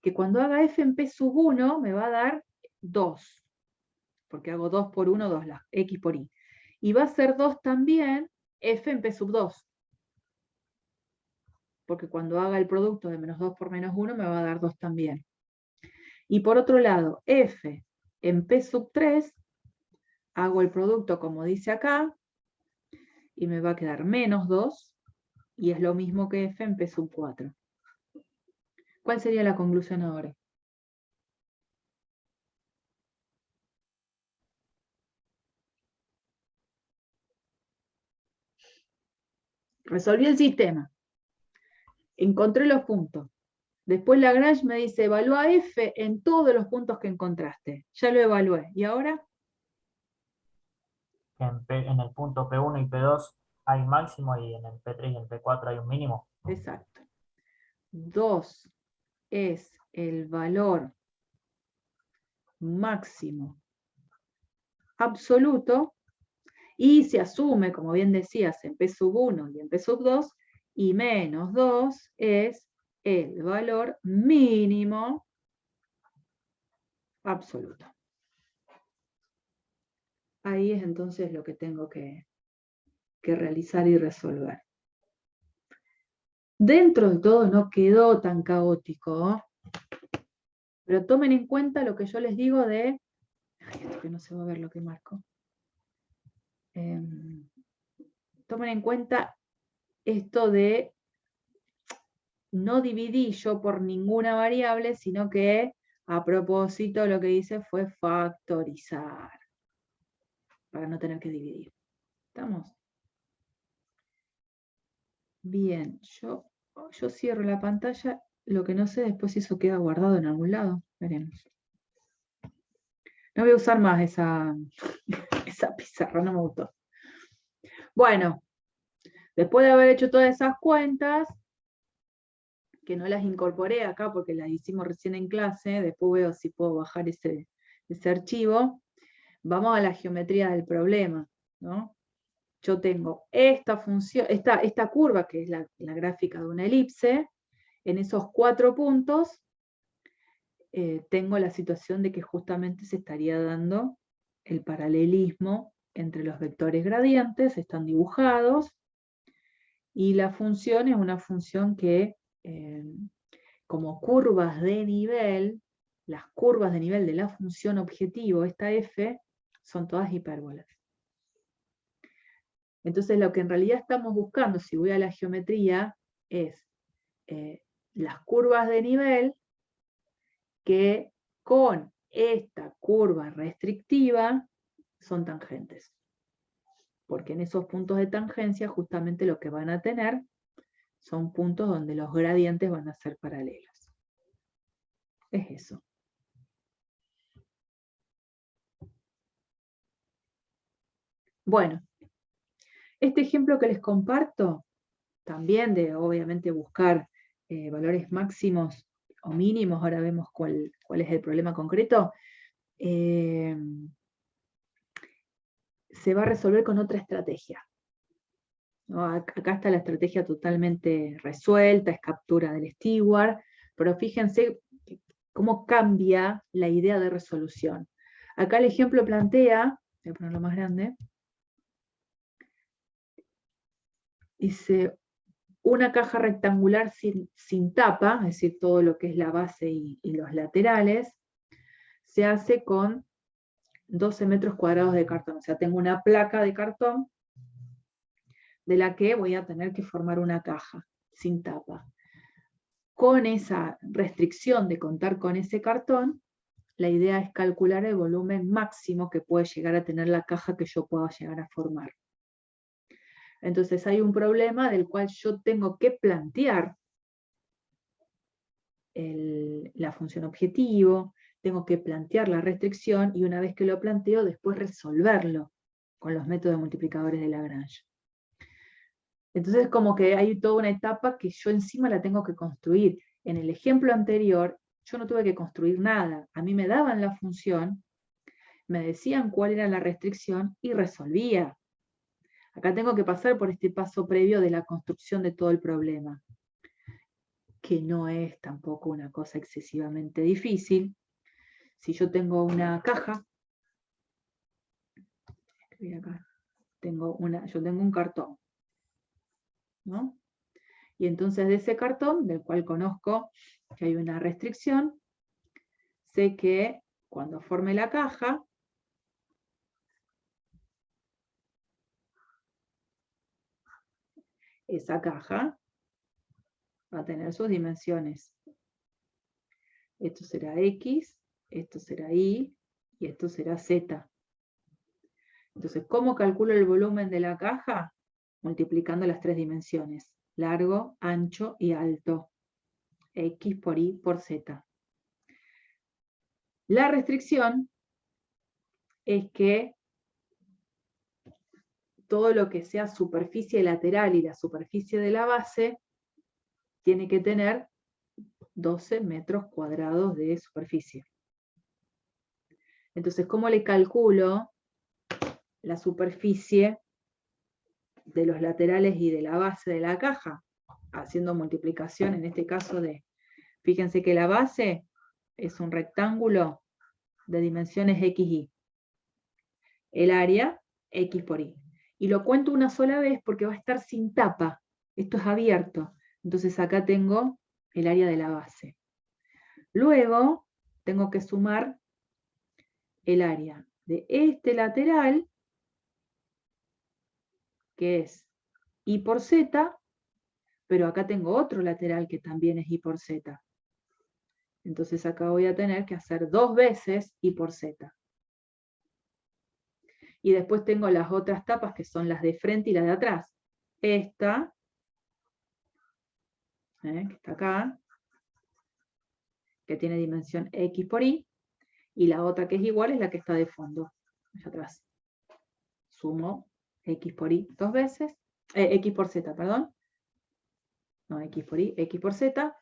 que cuando haga f en P sub 1 me va a dar 2, porque hago 2 por 1, 2, la x por y. Y va a ser 2 también f en P sub 2, porque cuando haga el producto de menos 2 por menos 1 me va a dar 2 también. Y por otro lado, f en P sub 3, hago el producto como dice acá, y me va a quedar menos 2, y es lo mismo que f en P sub 4. ¿Cuál sería la conclusión ahora? Resolví el sistema. Encontré los puntos. Después Lagrange me dice, evalúa f en todos los puntos que encontraste. Ya lo evalué. ¿Y ahora? En el punto P1 y P2 hay un máximo y en el P3 y el P4 hay un mínimo. Exacto. 2 es el valor máximo absoluto y se asume, como bien decías, en P sub 1 y en P sub 2, y menos 2 es el valor mínimo absoluto. Ahí es entonces lo que tengo que realizar y resolver. Dentro de todo no quedó tan caótico, pero tomen en cuenta lo que yo les digo de... Ay, esto que no se va a ver lo que marco. Tomen en cuenta esto de no dividí yo por ninguna variable, sino que a propósito lo que hice fue factorizar, para no tener que dividir. ¿Estamos? Bien, yo cierro la pantalla, lo que no sé después si eso queda guardado en algún lado, veremos. No voy a usar más esa pizarra, no me gustó. Bueno, después de haber hecho todas esas cuentas, que no las incorporé acá porque las hicimos recién en clase, después veo si puedo bajar ese archivo, vamos a la geometría del problema, ¿no? Yo tengo esta función, esta curva, que es la gráfica de una elipse. En esos 4 puntos tengo la situación de que justamente se estaría dando el paralelismo entre los vectores gradientes, están dibujados, y la función es una función que, como curvas de nivel, las curvas de nivel de la función objetivo, esta f, son todas hipérbolas. Entonces lo que en realidad estamos buscando, si voy a la geometría, es las curvas de nivel que con esta curva restrictiva son tangentes. Porque en esos puntos de tangencia justamente lo que van a tener son puntos donde los gradientes van a ser paralelos. Es eso. Bueno, este ejemplo que les comparto, también de obviamente buscar valores máximos o mínimos, ahora vemos cuál es el problema concreto, se va a resolver con otra estrategia. ¿No? Acá está la estrategia totalmente resuelta, es captura del steward, pero fíjense cómo cambia la idea de resolución. Acá el ejemplo plantea, voy a ponerlo más grande, dice una caja rectangular sin tapa, es decir, todo lo que es la base y los laterales, se hace con 12 metros cuadrados de cartón. O sea, tengo una placa de cartón de la que voy a tener que formar una caja sin tapa. Con esa restricción de contar con ese cartón, la idea es calcular el volumen máximo que puede llegar a tener la caja que yo pueda llegar a formar. Entonces hay un problema del cual yo tengo que plantear la función objetivo, tengo que plantear la restricción, y una vez que lo planteo, después resolverlo con los métodos multiplicadores de Lagrange. Entonces como que hay toda una etapa que yo encima la tengo que construir. En el ejemplo anterior, yo no tuve que construir nada. A mí me daban la función, me decían cuál era la restricción y resolvía. Acá tengo que pasar por este paso previo de la construcción de todo el problema, que no es tampoco una cosa excesivamente difícil. Si yo tengo una caja, acá, yo tengo un cartón, ¿no? Y entonces de ese cartón, del cual conozco que hay una restricción, sé que cuando forme la caja, esa caja va a tener sus dimensiones. Esto será X, esto será Y, y esto será Z. Entonces, ¿cómo calculo el volumen de la caja? Multiplicando las 3 dimensiones, largo, ancho y alto. X por Y por Z. La restricción es que todo lo que sea superficie lateral y la superficie de la base tiene que tener 12 metros cuadrados de superficie. Entonces, ¿cómo le calculo la superficie de los laterales y de la base de la caja? Haciendo multiplicación, en este caso fíjense que la base es un rectángulo de dimensiones XY. El área, X por Y. Y lo cuento una sola vez porque va a estar sin tapa. Esto es abierto. Entonces acá tengo el área de la base. Luego tengo que sumar el área de este lateral, que es Y por Z, pero acá tengo otro lateral que también es Y por Z. Entonces acá voy a tener que hacer 2 veces Y por Z. Y después tengo las otras tapas que son las de frente y las de atrás. Esta, que está acá, que tiene dimensión X por Y, y la otra que es igual es la que está de fondo, allá atrás. Sumo X por Y 2 veces, X por Z, perdón. No, X por Y, X por Z.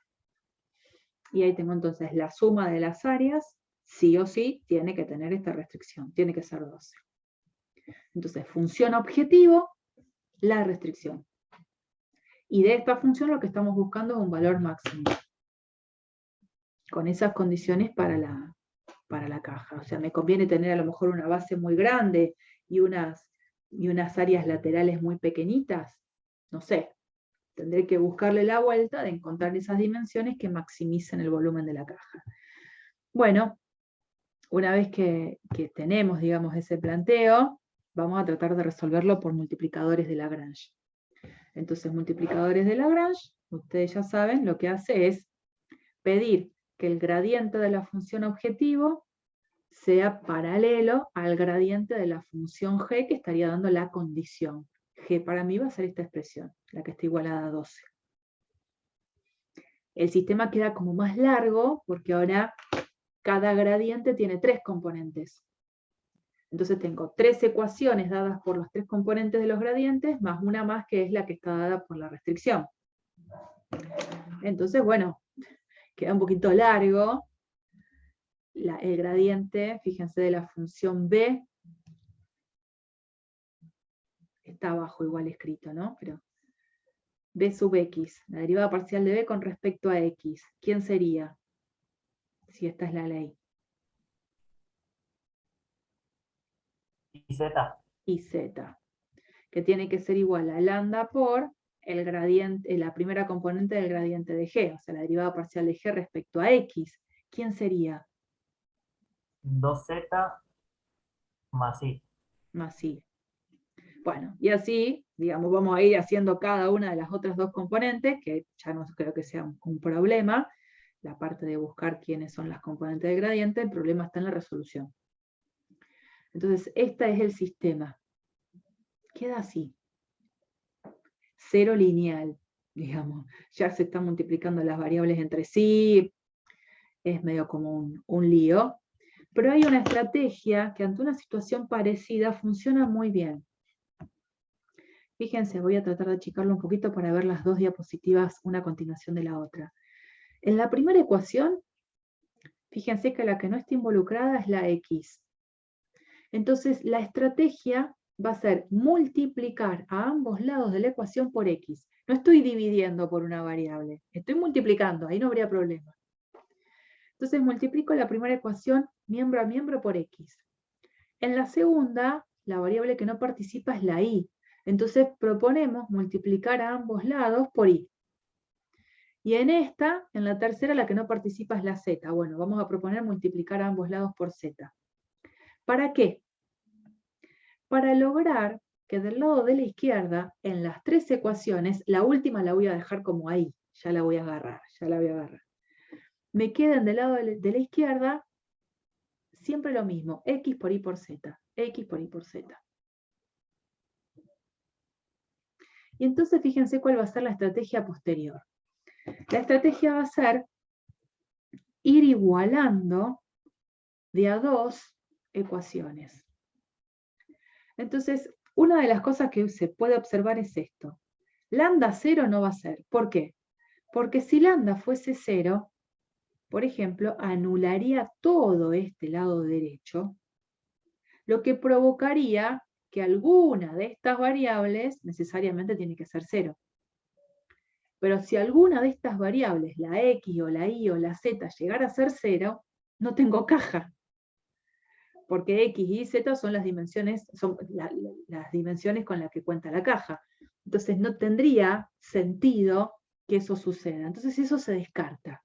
Y ahí tengo entonces la suma de las áreas sí o sí tiene que tener esta restricción, tiene que ser 12. Entonces, función objetivo, la restricción. Y de esta función lo que estamos buscando es un valor máximo, con esas condiciones para la caja. O sea, me conviene tener a lo mejor una base muy grande y unas áreas laterales muy pequeñitas. No sé, tendré que buscarle la vuelta de encontrar esas dimensiones que maximicen el volumen de la caja. Bueno, una vez que tenemos, digamos, ese planteo, vamos a tratar de resolverlo por multiplicadores de Lagrange. Entonces, multiplicadores de Lagrange, ustedes ya saben, lo que hace es pedir que el gradiente de la función objetivo sea paralelo al gradiente de la función g que estaría dando la condición. G para mí va a ser esta expresión, la que está igualada a 12. El sistema queda como más largo porque ahora cada gradiente tiene 3 componentes. Entonces tengo 3 ecuaciones dadas por los 3 componentes de los gradientes, más una más que es la que está dada por la restricción. Entonces, bueno, queda un poquito largo. El gradiente, fíjense, de la función b, está abajo igual escrito, ¿no? Pero b sub x, la derivada parcial de b con respecto a x. ¿Quién sería? Si esta es la ley. Y z. Y z, que tiene que ser igual a lambda por el gradiente, la primera componente del gradiente de g, o sea, la derivada parcial de g respecto a x. ¿Quién sería? 2z más i. Más i. Bueno, y así, digamos, vamos a ir haciendo cada una de las otras 2 componentes, que ya no creo que sea un problema, la parte de buscar quiénes son las componentes del gradiente, el problema está en la resolución. Entonces, este es el sistema. Queda así. Cero lineal, digamos. Ya se están multiplicando las variables entre sí, es medio como un lío. Pero hay una estrategia que ante una situación parecida funciona muy bien. Fíjense, voy a tratar de achicarlo un poquito para ver las 2 diapositivas una a continuación de la otra. En la primera ecuación, fíjense que la que no está involucrada es la x. Entonces, la estrategia va a ser multiplicar a ambos lados de la ecuación por x. No estoy dividiendo por una variable, estoy multiplicando, ahí no habría problema. Entonces, multiplico la primera ecuación miembro a miembro por x. En la segunda, la variable que no participa es la y. Entonces proponemos multiplicar a ambos lados por i. Y en esta, en la tercera, la que no participa es la z. Bueno, vamos a proponer multiplicar a ambos lados por z. ¿Para qué? Para lograr que del lado de la izquierda, en las 3 ecuaciones, la última la voy a dejar como ahí. Ya la voy a agarrar, ya la voy a agarrar. Me quedan del lado de la izquierda siempre lo mismo, x por y por z. X por y por z. Y entonces fíjense cuál va a ser la estrategia posterior. La estrategia va a ser ir igualando de a 2 ecuaciones. Entonces, una de las cosas que se puede observar es esto. Lambda 0 no va a ser. ¿Por qué? Porque si lambda fuese 0, por ejemplo, anularía todo este lado derecho, lo que provocaría que alguna de estas variables necesariamente tiene que ser 0. Pero si alguna de estas variables, la x o la y o la z, llegara a ser 0, no tengo caja. Porque x y z son las dimensiones, las dimensiones con las que cuenta la caja. Entonces no tendría sentido que eso suceda. Entonces eso se descarta,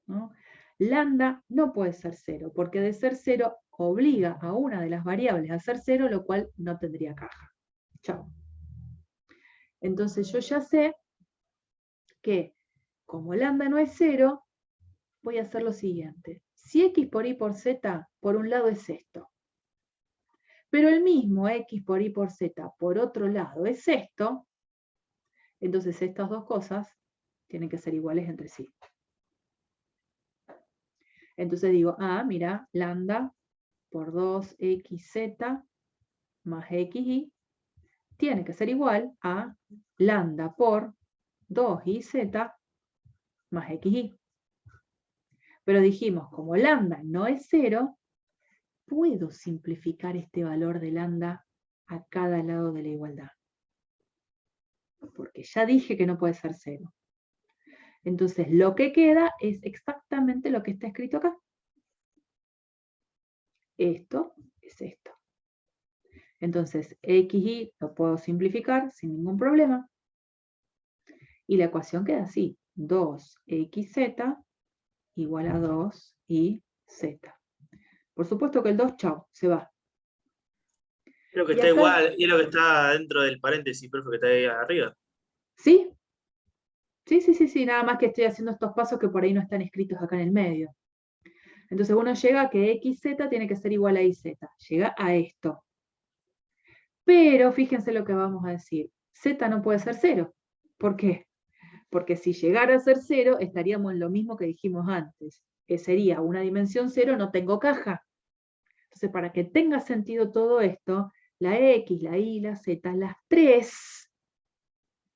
¿no? Lambda no puede ser 0, porque de ser 0 obliga a una de las variables a ser 0, lo cual no tendría caja. Chao. Entonces yo ya sé que como lambda no es 0, voy a hacer lo siguiente. Si x por y por z, por un lado es esto. Pero el mismo x por y por z, por otro lado, es esto. Entonces estas 2 cosas tienen que ser iguales entre sí. Entonces digo, mira, lambda por 2xz más xy tiene que ser igual a lambda por 2yz más xy. Pero dijimos, como lambda no es 0, puedo simplificar este valor de lambda a cada lado de la igualdad. Porque ya dije que no puede ser 0. Entonces, lo que queda es exactamente lo que está escrito acá. Esto es esto. Entonces, xy lo puedo simplificar sin ningún problema. Y la ecuación queda así. 2xz igual a 2y z. Por supuesto que el 2, chao, se va. Creo que Y está acá- igual, y es lo que está dentro del paréntesis, profe, que está ahí arriba. ¿Sí? Sí, nada más que estoy haciendo estos pasos que por ahí no están escritos acá en el medio. Entonces uno llega a que xz tiene que ser igual a iz. Llega a esto. Pero fíjense lo que vamos a decir. Z no puede ser 0. ¿Por qué? Porque si llegara a ser 0, estaríamos en lo mismo que dijimos antes. Que sería una dimensión 0, no tengo caja. Entonces, para que tenga sentido todo esto, la X, la Y, la Z, las tres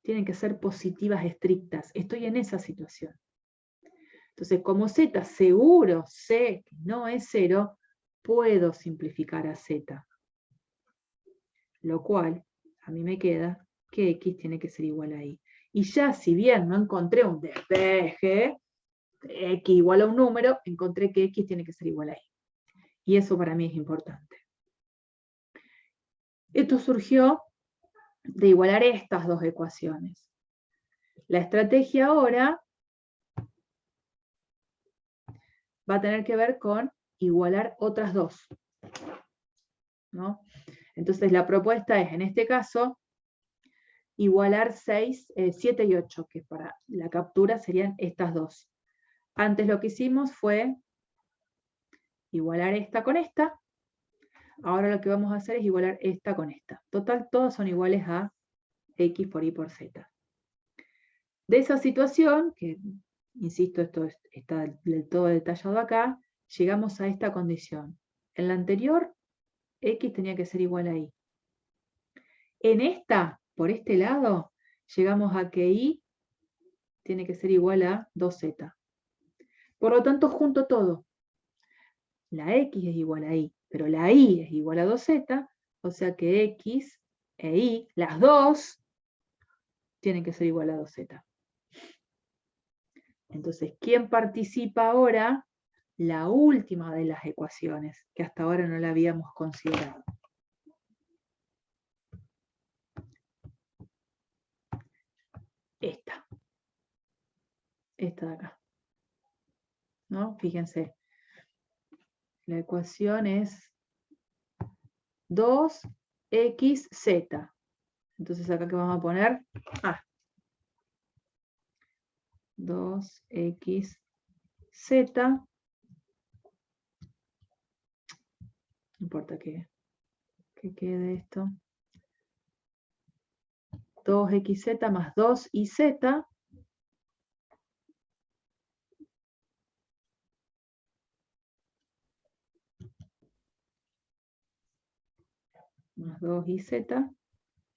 tienen que ser positivas estrictas. Estoy en esa situación. Entonces, como Z seguro sé que no es 0, puedo simplificar a Z. Lo cual, a mí me queda que X tiene que ser igual a Y. Y ya, si bien no encontré un despeje, X igual a un número, encontré que X tiene que ser igual a Y. Y eso para mí es importante. Esto surgió de igualar estas dos ecuaciones. La estrategia ahora va a tener que ver con igualar otras dos, ¿no? Entonces la propuesta es, en este caso, igualar 7 y 8, que para la captura serían estas dos. Antes lo que hicimos fue igualar esta con esta. Ahora lo que vamos a hacer es igualar esta con esta. Total, todas son iguales a x por y por z. De esa situación, que insisto, esto está del todo detallado acá, llegamos a esta condición. En la anterior, x tenía que ser igual a y. En esta, por este lado, llegamos a que y tiene que ser igual a 2z. Por lo tanto, junto todo. La x es igual a y, pero la y es igual a 2z, o sea que x e y, las dos, tienen que ser igual a 2z. Entonces, ¿quién participa ahora? La última de las ecuaciones, que hasta ahora no la habíamos considerado. Esta. Esta de acá. ¿No? Fíjense. La ecuación es 2xz. Entonces acá que vamos a poner 2xz. No importa que quede esto. 2xz más 2iz más 2iz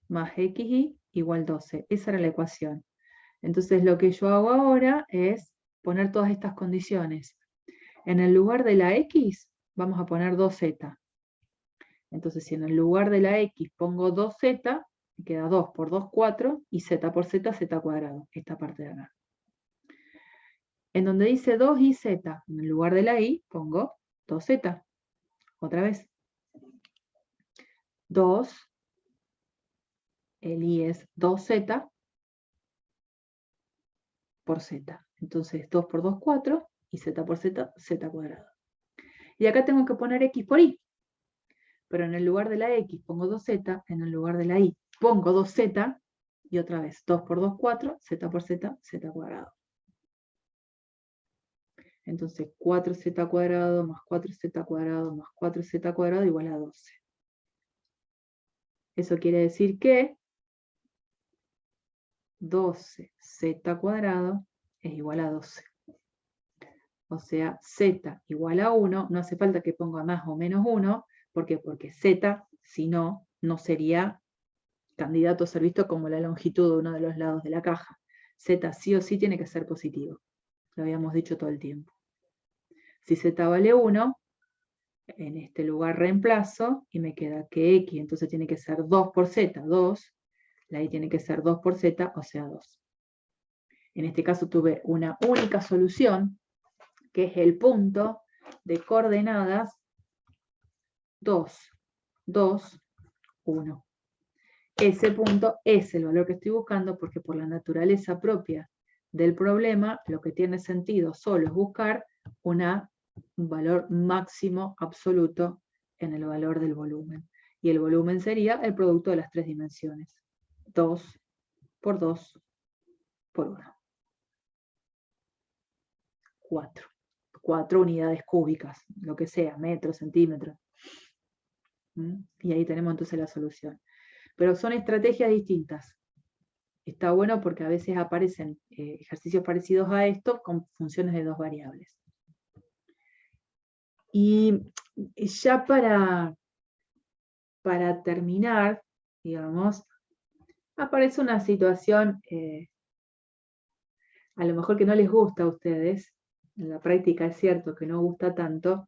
más xy igual 12. Esa era la ecuación. Entonces lo que yo hago ahora es poner todas estas condiciones. En el lugar de la x vamos a poner 2z. Entonces si en el lugar de la x pongo 2z, me queda 2 por 2, 4, y z por z, z cuadrado, esta parte de acá. En donde dice 2 y z, en el lugar de la y pongo 2z. Otra vez. 2, el y es 2z por z. Entonces 2 por 2, 4, y z por z, z cuadrado. Y acá tengo que poner x por y. Pero en el lugar de la x pongo 2z, en el lugar de la y pongo 2z, y otra vez 2 por 2, 4, z por z, z cuadrado. Entonces 4z cuadrado más 4z cuadrado más 4z cuadrado igual a 12. Eso quiere decir que 12z cuadrado es igual a 12. O sea, z igual a 1, no hace falta que ponga más o menos 1, ¿por qué? Porque z, si no, no sería candidato a ser visto como la longitud de uno de los lados de la caja. Z sí o sí tiene que ser positivo. Lo habíamos dicho todo el tiempo. Si z vale 1, en este lugar reemplazo y me queda que x, entonces tiene que ser 2 por z, 2, la y tiene que ser 2 por z, o sea 2. En este caso tuve una única solución, que es el punto de coordenadas 2, 2, 1. Ese punto es el valor que estoy buscando porque por la naturaleza propia del problema, lo que tiene sentido solo es buscar un valor máximo absoluto en el valor del volumen. Y el volumen sería el producto de las tres dimensiones. 2 por 2 por 1. 4. 4 unidades cúbicas, lo que sea, metros, centímetros. Y ahí tenemos entonces la solución. Pero son estrategias distintas. Está bueno porque a veces aparecen ejercicios parecidos a estos con funciones de dos variables. Y ya para terminar, digamos, aparece una situación a lo mejor que no les gusta a ustedes, en la práctica es cierto que no gusta tanto,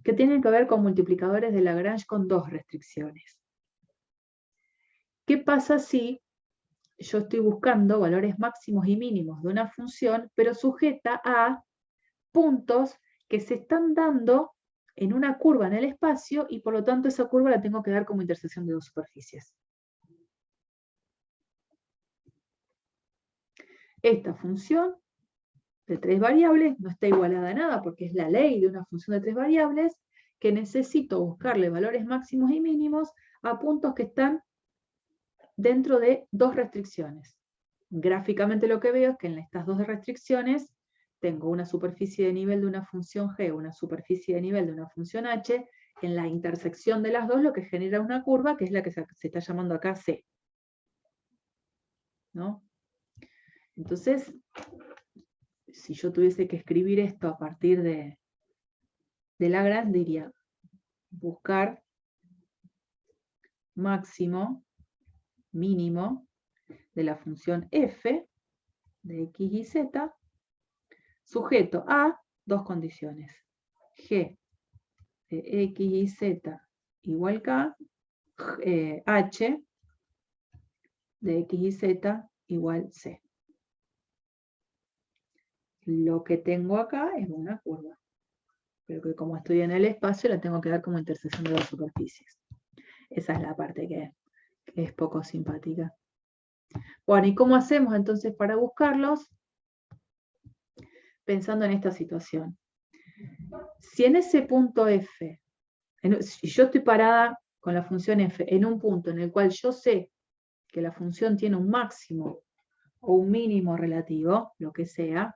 que tienen que ver con multiplicadores de Lagrange con dos restricciones. ¿Qué pasa si yo estoy buscando valores máximos y mínimos de una función, pero sujeta a puntos que se están dando en una curva en el espacio y por lo tanto esa curva la tengo que dar como intersección de dos superficies? Esta función de tres variables no está igualada a nada porque es la ley de una función de tres variables que necesito buscarle valores máximos y mínimos a puntos que están dentro de dos restricciones. Gráficamente lo que veo es que en estas dos restricciones tengo una superficie de nivel de una función g, una superficie de nivel de una función h, en la intersección de las dos lo que genera una curva que es la que se está llamando acá C. ¿No? Entonces, si yo tuviese que escribir esto a partir de Lagrange, diría buscar máximo, mínimo de la función f de x y z sujeto a dos condiciones. G de x y z igual k, h de x y z igual c. Lo que tengo acá es una curva, pero que como estoy en el espacio la tengo que dar como intersección de dos superficies. Esa es la parte que es poco simpática. Bueno, ¿y cómo hacemos entonces para buscarlos? Pensando en esta situación. Si en ese punto f, si yo estoy parada con la función f en un punto en el cual yo sé que la función tiene un máximo o un mínimo relativo, lo que sea,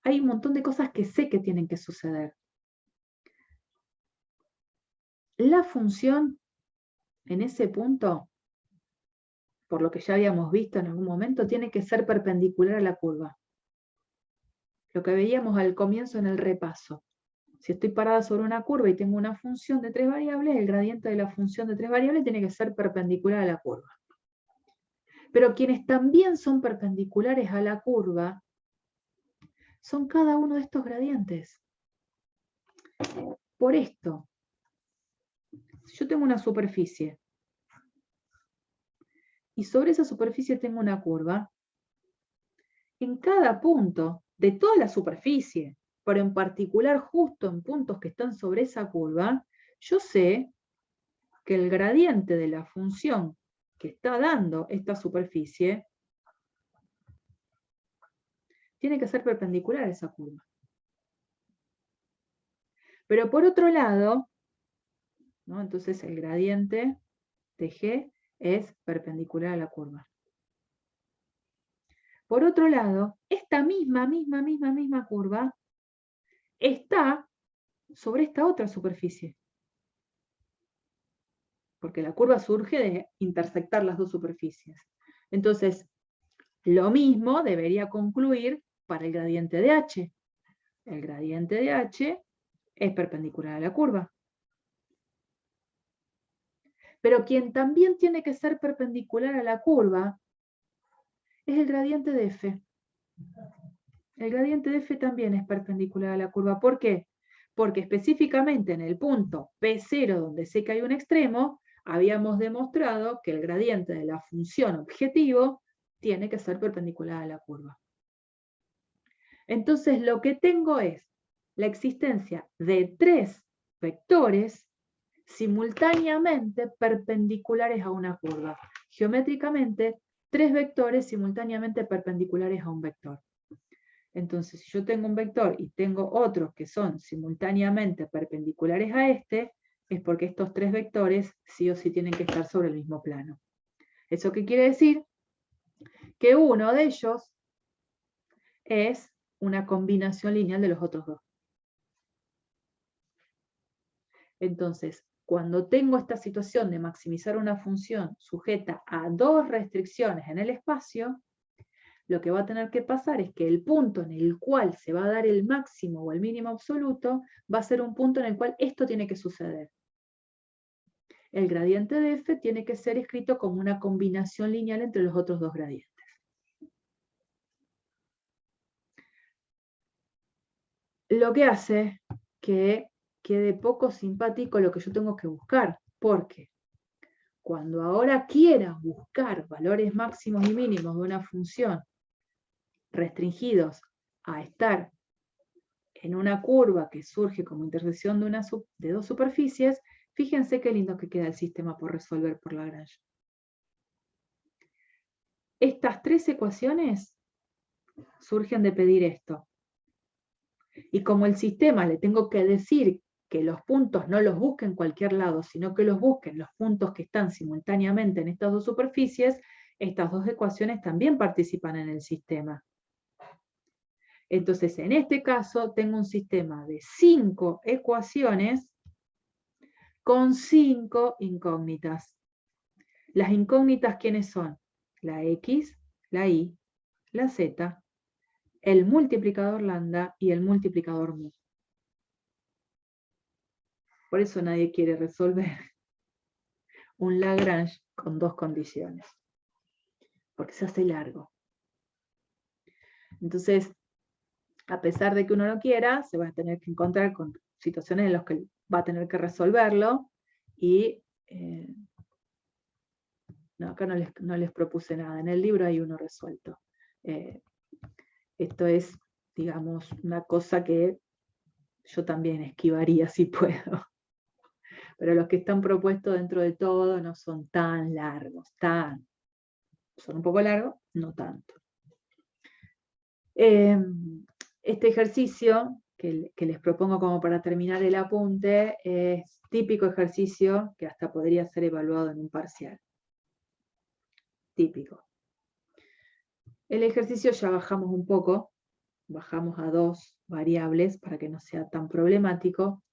hay un montón de cosas que sé que tienen que suceder. La función en ese punto, por lo que ya habíamos visto en algún momento, tiene que ser perpendicular a la curva. Lo que veíamos al comienzo en el repaso. Si estoy parada sobre una curva y tengo una función de tres variables, el gradiente de la función de tres variables tiene que ser perpendicular a la curva. Pero quienes también son perpendiculares a la curva son cada uno de estos gradientes. Por esto, si yo tengo una superficie y sobre esa superficie tengo una curva, en cada punto de toda la superficie, pero en particular justo en puntos que están sobre esa curva, yo sé que el gradiente de la función que está dando esta superficie tiene que ser perpendicular a esa curva. Pero por otro lado, ¿no? Entonces el gradiente de G es perpendicular a la curva. Por otro lado, esta misma curva está sobre esta otra superficie. Porque la curva surge de intersectar las dos superficies. Entonces, lo mismo debería concluir para el gradiente de H. El gradiente de H es perpendicular a la curva. Pero quien también tiene que ser perpendicular a la curva es el gradiente de F. El gradiente de F también es perpendicular a la curva. ¿Por qué? Porque específicamente en el punto P0, donde sé que hay un extremo, habíamos demostrado que el gradiente de la función objetivo tiene que ser perpendicular a la curva. Entonces lo que tengo es la existencia de 3 vectores simultáneamente perpendiculares a una curva. Geométricamente, 3 vectores simultáneamente perpendiculares a un vector. Entonces, si yo tengo un vector y tengo otros que son simultáneamente perpendiculares a este, es porque estos 3 vectores sí o sí tienen que estar sobre el mismo plano. ¿Eso qué quiere decir? Que uno de ellos es una combinación lineal de los otros dos. Entonces, cuando tengo esta situación de maximizar una función sujeta a 2 restricciones en el espacio, lo que va a tener que pasar es que el punto en el cual se va a dar el máximo o el mínimo absoluto va a ser un punto en el cual esto tiene que suceder. El gradiente de f tiene que ser escrito como una combinación lineal entre los otros 2 gradientes. Lo que hace que quede poco simpático lo que yo tengo que buscar, porque cuando ahora quiera buscar valores máximos y mínimos de una función restringidos a estar en una curva que surge como intersección de 2 superficies, fíjense qué lindo que queda el sistema por resolver por Lagrange. Estas 3 ecuaciones surgen de pedir esto. Y como el sistema le tengo que decir que los puntos no los busque en cualquier lado, sino que los busque en los puntos que están simultáneamente en estas 2 superficies, estas 2 ecuaciones también participan en el sistema. Entonces, en este caso, tengo un sistema de 5 ecuaciones con 5 incógnitas. Las incógnitas, ¿quiénes son? La X, la Y, la Z, el multiplicador lambda y el multiplicador mu. Por eso nadie quiere resolver un Lagrange con 2 condiciones, porque se hace largo. Entonces, a pesar de que uno no quiera, se va a tener que encontrar con situaciones en las que va a tener que resolverlo, y no, acá no les propuse nada, en el libro hay uno resuelto. Esto es, digamos, una cosa que yo también esquivaría si puedo. Pero los que están propuestos dentro de todo no son tan largos, son un poco largos, no tanto. Este ejercicio que les propongo como para terminar el apunte es típico ejercicio que hasta podría ser evaluado en un parcial. Típico. El ejercicio ya bajamos un poco, bajamos a 2 variables para que no sea tan problemático.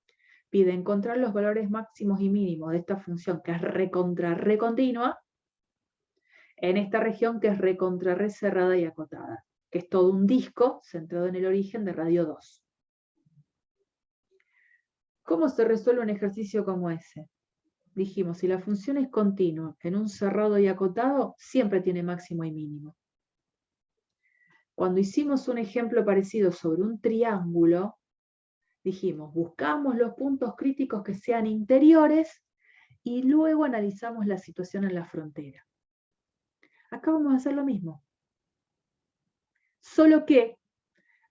Pide encontrar los valores máximos y mínimos de esta función que es recontinua en esta región que es re cerrada y acotada, que es todo un disco centrado en el origen de radio 2. ¿Cómo se resuelve un ejercicio como ese? Dijimos, si la función es continua en un cerrado y acotado, siempre tiene máximo y mínimo. Cuando hicimos un ejemplo parecido sobre un triángulo, dijimos, buscamos los puntos críticos que sean interiores y luego analizamos la situación en la frontera. Acá vamos a hacer lo mismo. Solo que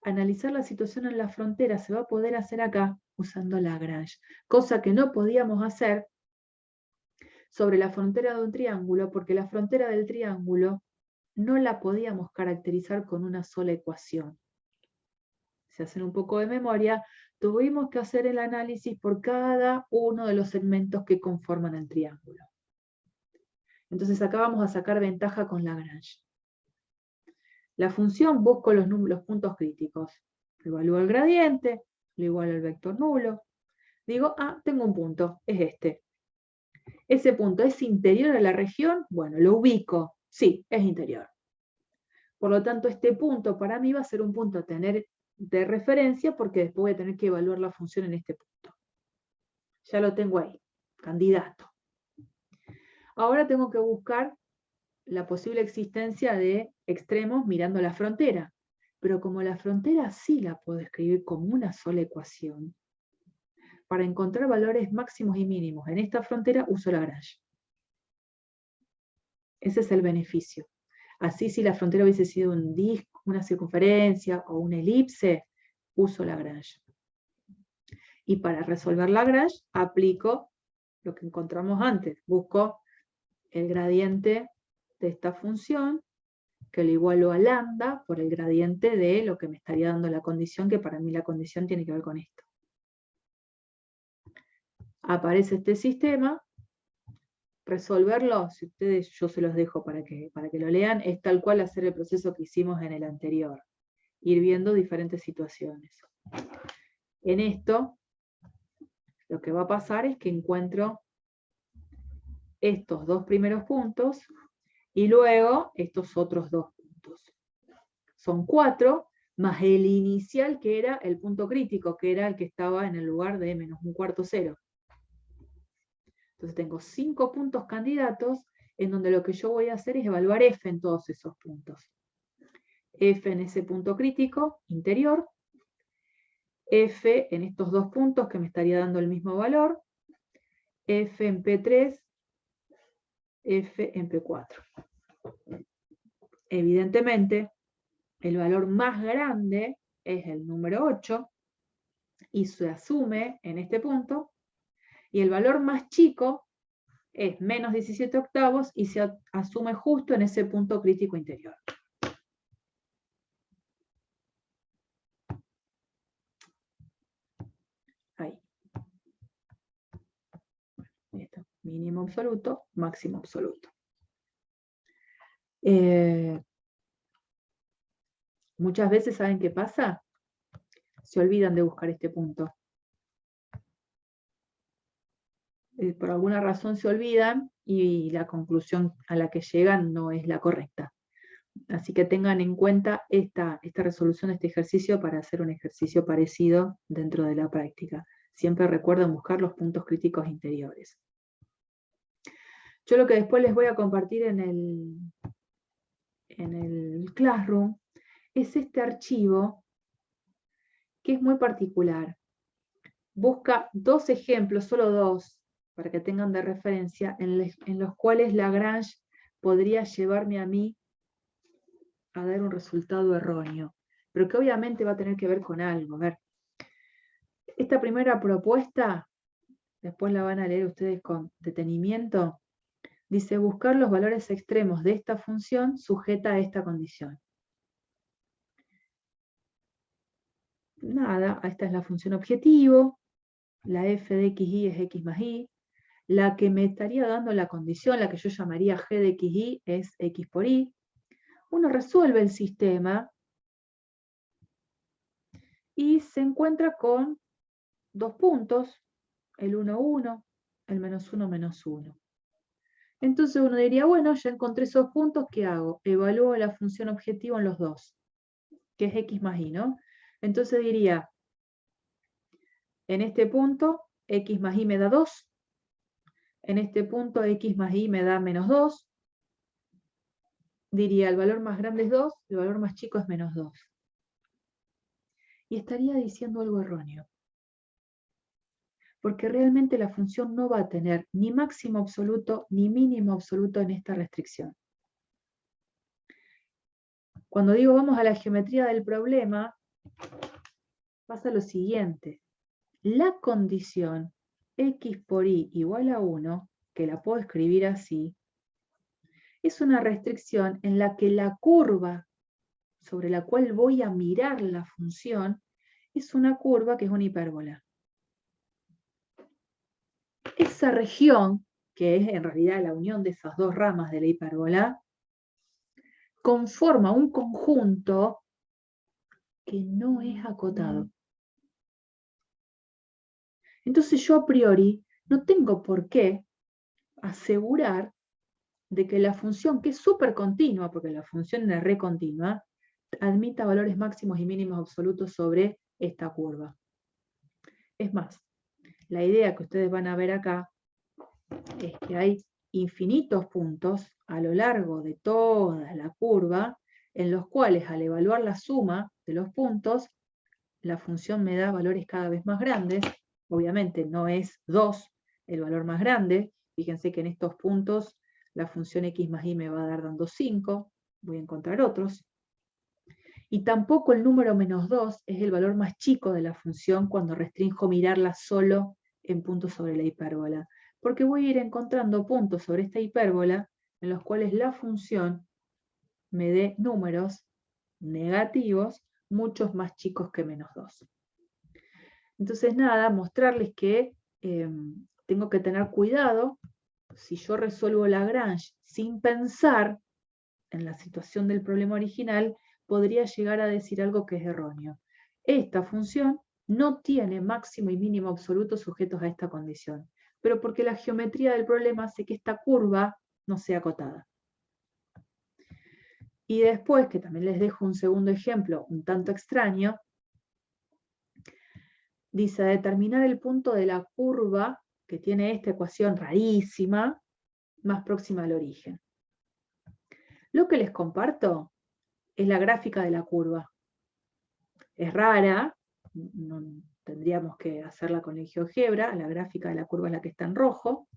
analizar la situación en la frontera se va a poder hacer acá usando Lagrange, cosa que no podíamos hacer sobre la frontera de un triángulo, porque la frontera del triángulo no la podíamos caracterizar con una sola ecuación. Si hacen un poco de memoria, tuvimos que hacer el análisis por cada uno de los segmentos que conforman el triángulo. Entonces acá vamos a sacar ventaja con Lagrange. La función busco los puntos críticos. Evalúo el gradiente, lo igualo al vector nulo. Digo, tengo un punto, es este. ¿Ese punto es interior a la región? Bueno, lo ubico. Sí, es interior. Por lo tanto, este punto para mí va a ser un punto a tener de referencia porque después voy a tener que evaluar la función en este punto. Ya lo tengo ahí, candidato. Ahora tengo que buscar la posible existencia de extremos mirando la frontera. Pero como la frontera sí la puedo escribir como una sola ecuación, para encontrar valores máximos y mínimos en esta frontera uso Lagrange. Ese es el beneficio. Así, si la frontera hubiese sido un disco, una circunferencia o una elipse, uso Lagrange. Y para resolver Lagrange, aplico lo que encontramos antes. Busco el gradiente de esta función, que lo igualo a lambda por el gradiente de lo que me estaría dando la condición, que para mí la condición tiene que ver con esto. Aparece este sistema. Resolverlo, si ustedes, yo se los dejo para que lo lean, es tal cual hacer el proceso que hicimos en el anterior. Ir viendo diferentes situaciones. En esto, lo que va a pasar es que encuentro estos dos primeros puntos y luego estos otros dos puntos. Son 4, más el inicial que era el punto crítico, que era el que estaba en el lugar de menos un cuarto cero. Entonces tengo 5 puntos candidatos en donde lo que yo voy a hacer es evaluar f en todos esos puntos. F en ese punto crítico interior, f en estos dos puntos que me estaría dando el mismo valor, f en P3, f en P4. Evidentemente, el valor más grande es el número 8 y se asume en este punto, y el valor más chico es menos 17 octavos y se asume justo en ese punto crítico interior. Ahí. Esto. Mínimo absoluto, máximo absoluto. Muchas veces, ¿saben qué pasa? Se olvidan de buscar este punto. Por alguna razón se olvidan y la conclusión a la que llegan no es la correcta. Así que tengan en cuenta esta resolución de este ejercicio para hacer un ejercicio parecido dentro de la práctica. Siempre recuerden buscar los puntos críticos interiores. Yo lo que después les voy a compartir en el Classroom es este archivo que es muy particular. Busca 2 ejemplos, solo 2, para que tengan de referencia, en los cuales Lagrange podría llevarme a mí a dar un resultado erróneo, pero que obviamente va a tener que ver con algo. A ver, esta primera propuesta, después la van a leer ustedes con detenimiento, dice buscar los valores extremos de esta función sujeta a esta condición. Nada, esta es la función objetivo, la f de xy es x más y, la que me estaría dando la condición, la que yo llamaría g de xy, es x por y. Uno resuelve el sistema y se encuentra con 2 puntos, el 1, 1, el menos 1, menos 1. Entonces uno diría, bueno, ya encontré esos puntos, ¿qué hago? Evalúo la función objetivo en los dos, que es x más y, ¿no? Entonces diría, en este punto, x más y me da 2, en este punto x más y me da menos 2, diría, el valor más grande es 2, el valor más chico es menos 2. Y estaría diciendo algo erróneo. Porque realmente la función no va a tener ni máximo absoluto ni mínimo absoluto en esta restricción. Cuando digo vamos a la geometría del problema, pasa lo siguiente. La condición x por y igual a 1, que la puedo escribir así, es una restricción en la que la curva sobre la cual voy a mirar la función es una curva que es una hipérbola. Esa región, que es en realidad la unión de esas dos ramas de la hipérbola, conforma un conjunto que no es acotado. Entonces yo a priori no tengo por qué asegurar de que la función, que es súper continua, porque la función es recontinua, admita valores máximos y mínimos absolutos sobre esta curva. Es más, la idea que ustedes van a ver acá es que hay infinitos puntos a lo largo de toda la curva, en los cuales al evaluar la suma de los puntos, la función me da valores cada vez más grandes, obviamente no es 2 el valor más grande. Fíjense que en estos puntos la función x más y me va a dar dando 5, voy a encontrar otros. Y tampoco el número menos 2 es el valor más chico de la función cuando restrinjo mirarla solo en puntos sobre la hipérbola, porque voy a ir encontrando puntos sobre esta hipérbola en los cuales la función me dé números negativos muchos más chicos que menos 2. Entonces nada, mostrarles que tengo que tener cuidado si yo resuelvo Lagrange sin pensar en la situación del problema original, podría llegar a decir algo que es erróneo. Esta función no tiene máximo y mínimo absoluto sujetos a esta condición, pero porque la geometría del problema hace que esta curva no sea acotada. Y después, que también les dejo un segundo ejemplo un tanto extraño, dice determinar el punto de la curva que tiene esta ecuación rarísima más próxima al origen. Lo que les comparto es la gráfica de la curva. Es rara, no tendríamos que hacerla con el GeoGebra, la gráfica de la curva es la que está en rojo.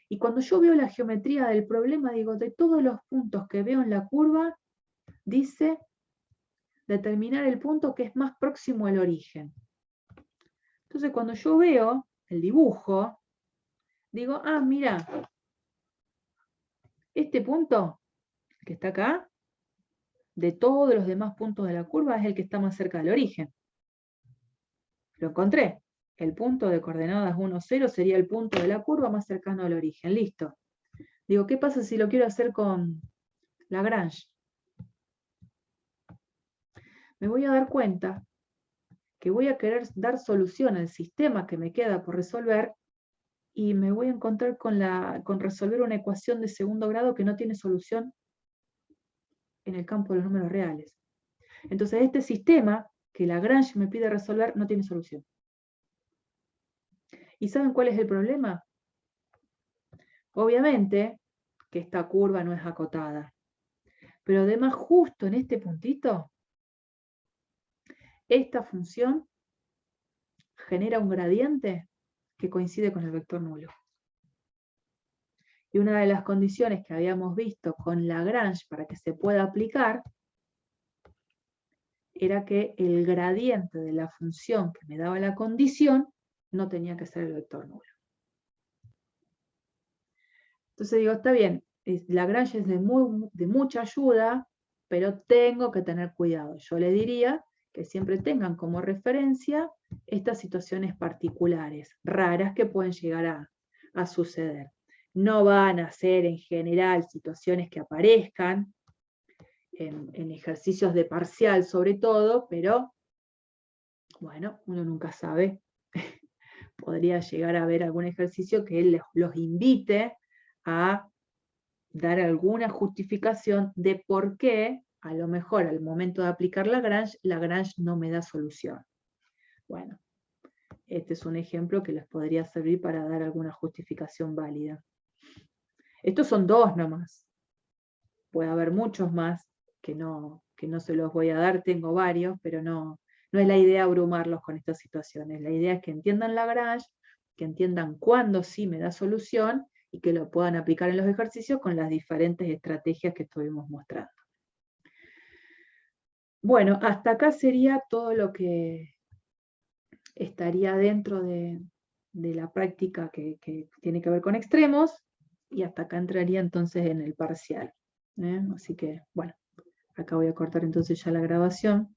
Y cuando yo veo la geometría del problema, digo, de todos los puntos que veo en la curva, dice determinar el punto que es más próximo al origen. Entonces cuando yo veo el dibujo, digo, ah, mira, este punto que está acá, de todos los demás puntos de la curva, es el que está más cerca del origen. Lo encontré. El punto de coordenadas 1, 0 sería el punto de la curva más cercano al origen. Listo. Digo, ¿qué pasa si lo quiero hacer con Lagrange? Me voy a dar cuenta que voy a querer dar solución al sistema que me queda por resolver y me voy a encontrar con resolver una ecuación de segundo grado que no tiene solución en el campo de los números reales. Entonces este sistema que Lagrange me pide resolver no tiene solución. ¿Y saben cuál es el problema? Obviamente que esta curva no es acotada. Pero además justo en este puntito, esta función genera un gradiente que coincide con el vector nulo. Y una de las condiciones que habíamos visto con Lagrange para que se pueda aplicar era que el gradiente de la función que me daba la condición no tenía que ser el vector nulo. Entonces digo, está bien, Lagrange es de mucha ayuda, pero tengo que tener cuidado. Yo le diría que siempre tengan como referencia estas situaciones particulares, raras que pueden llegar a suceder. No van a ser en general situaciones que aparezcan en ejercicios de parcial sobre todo, pero bueno, uno nunca sabe. Podría llegar a haber algún ejercicio que los invite a dar alguna justificación de por qué, a lo mejor al momento de aplicar Lagrange no me da solución. Bueno, este es un ejemplo que les podría servir para dar alguna justificación válida. Estos son dos nomás. Puede haber muchos más que no se los voy a dar, tengo varios, pero no es la idea abrumarlos con estas situaciones. La idea es que entiendan Lagrange, que entiendan cuándo sí me da solución, y que lo puedan aplicar en los ejercicios con las diferentes estrategias que estuvimos mostrando. Bueno, hasta acá sería todo lo que estaría dentro de la práctica que tiene que ver con extremos, y hasta acá entraría entonces en el parcial. Así que, bueno, acá voy a cortar entonces ya la grabación.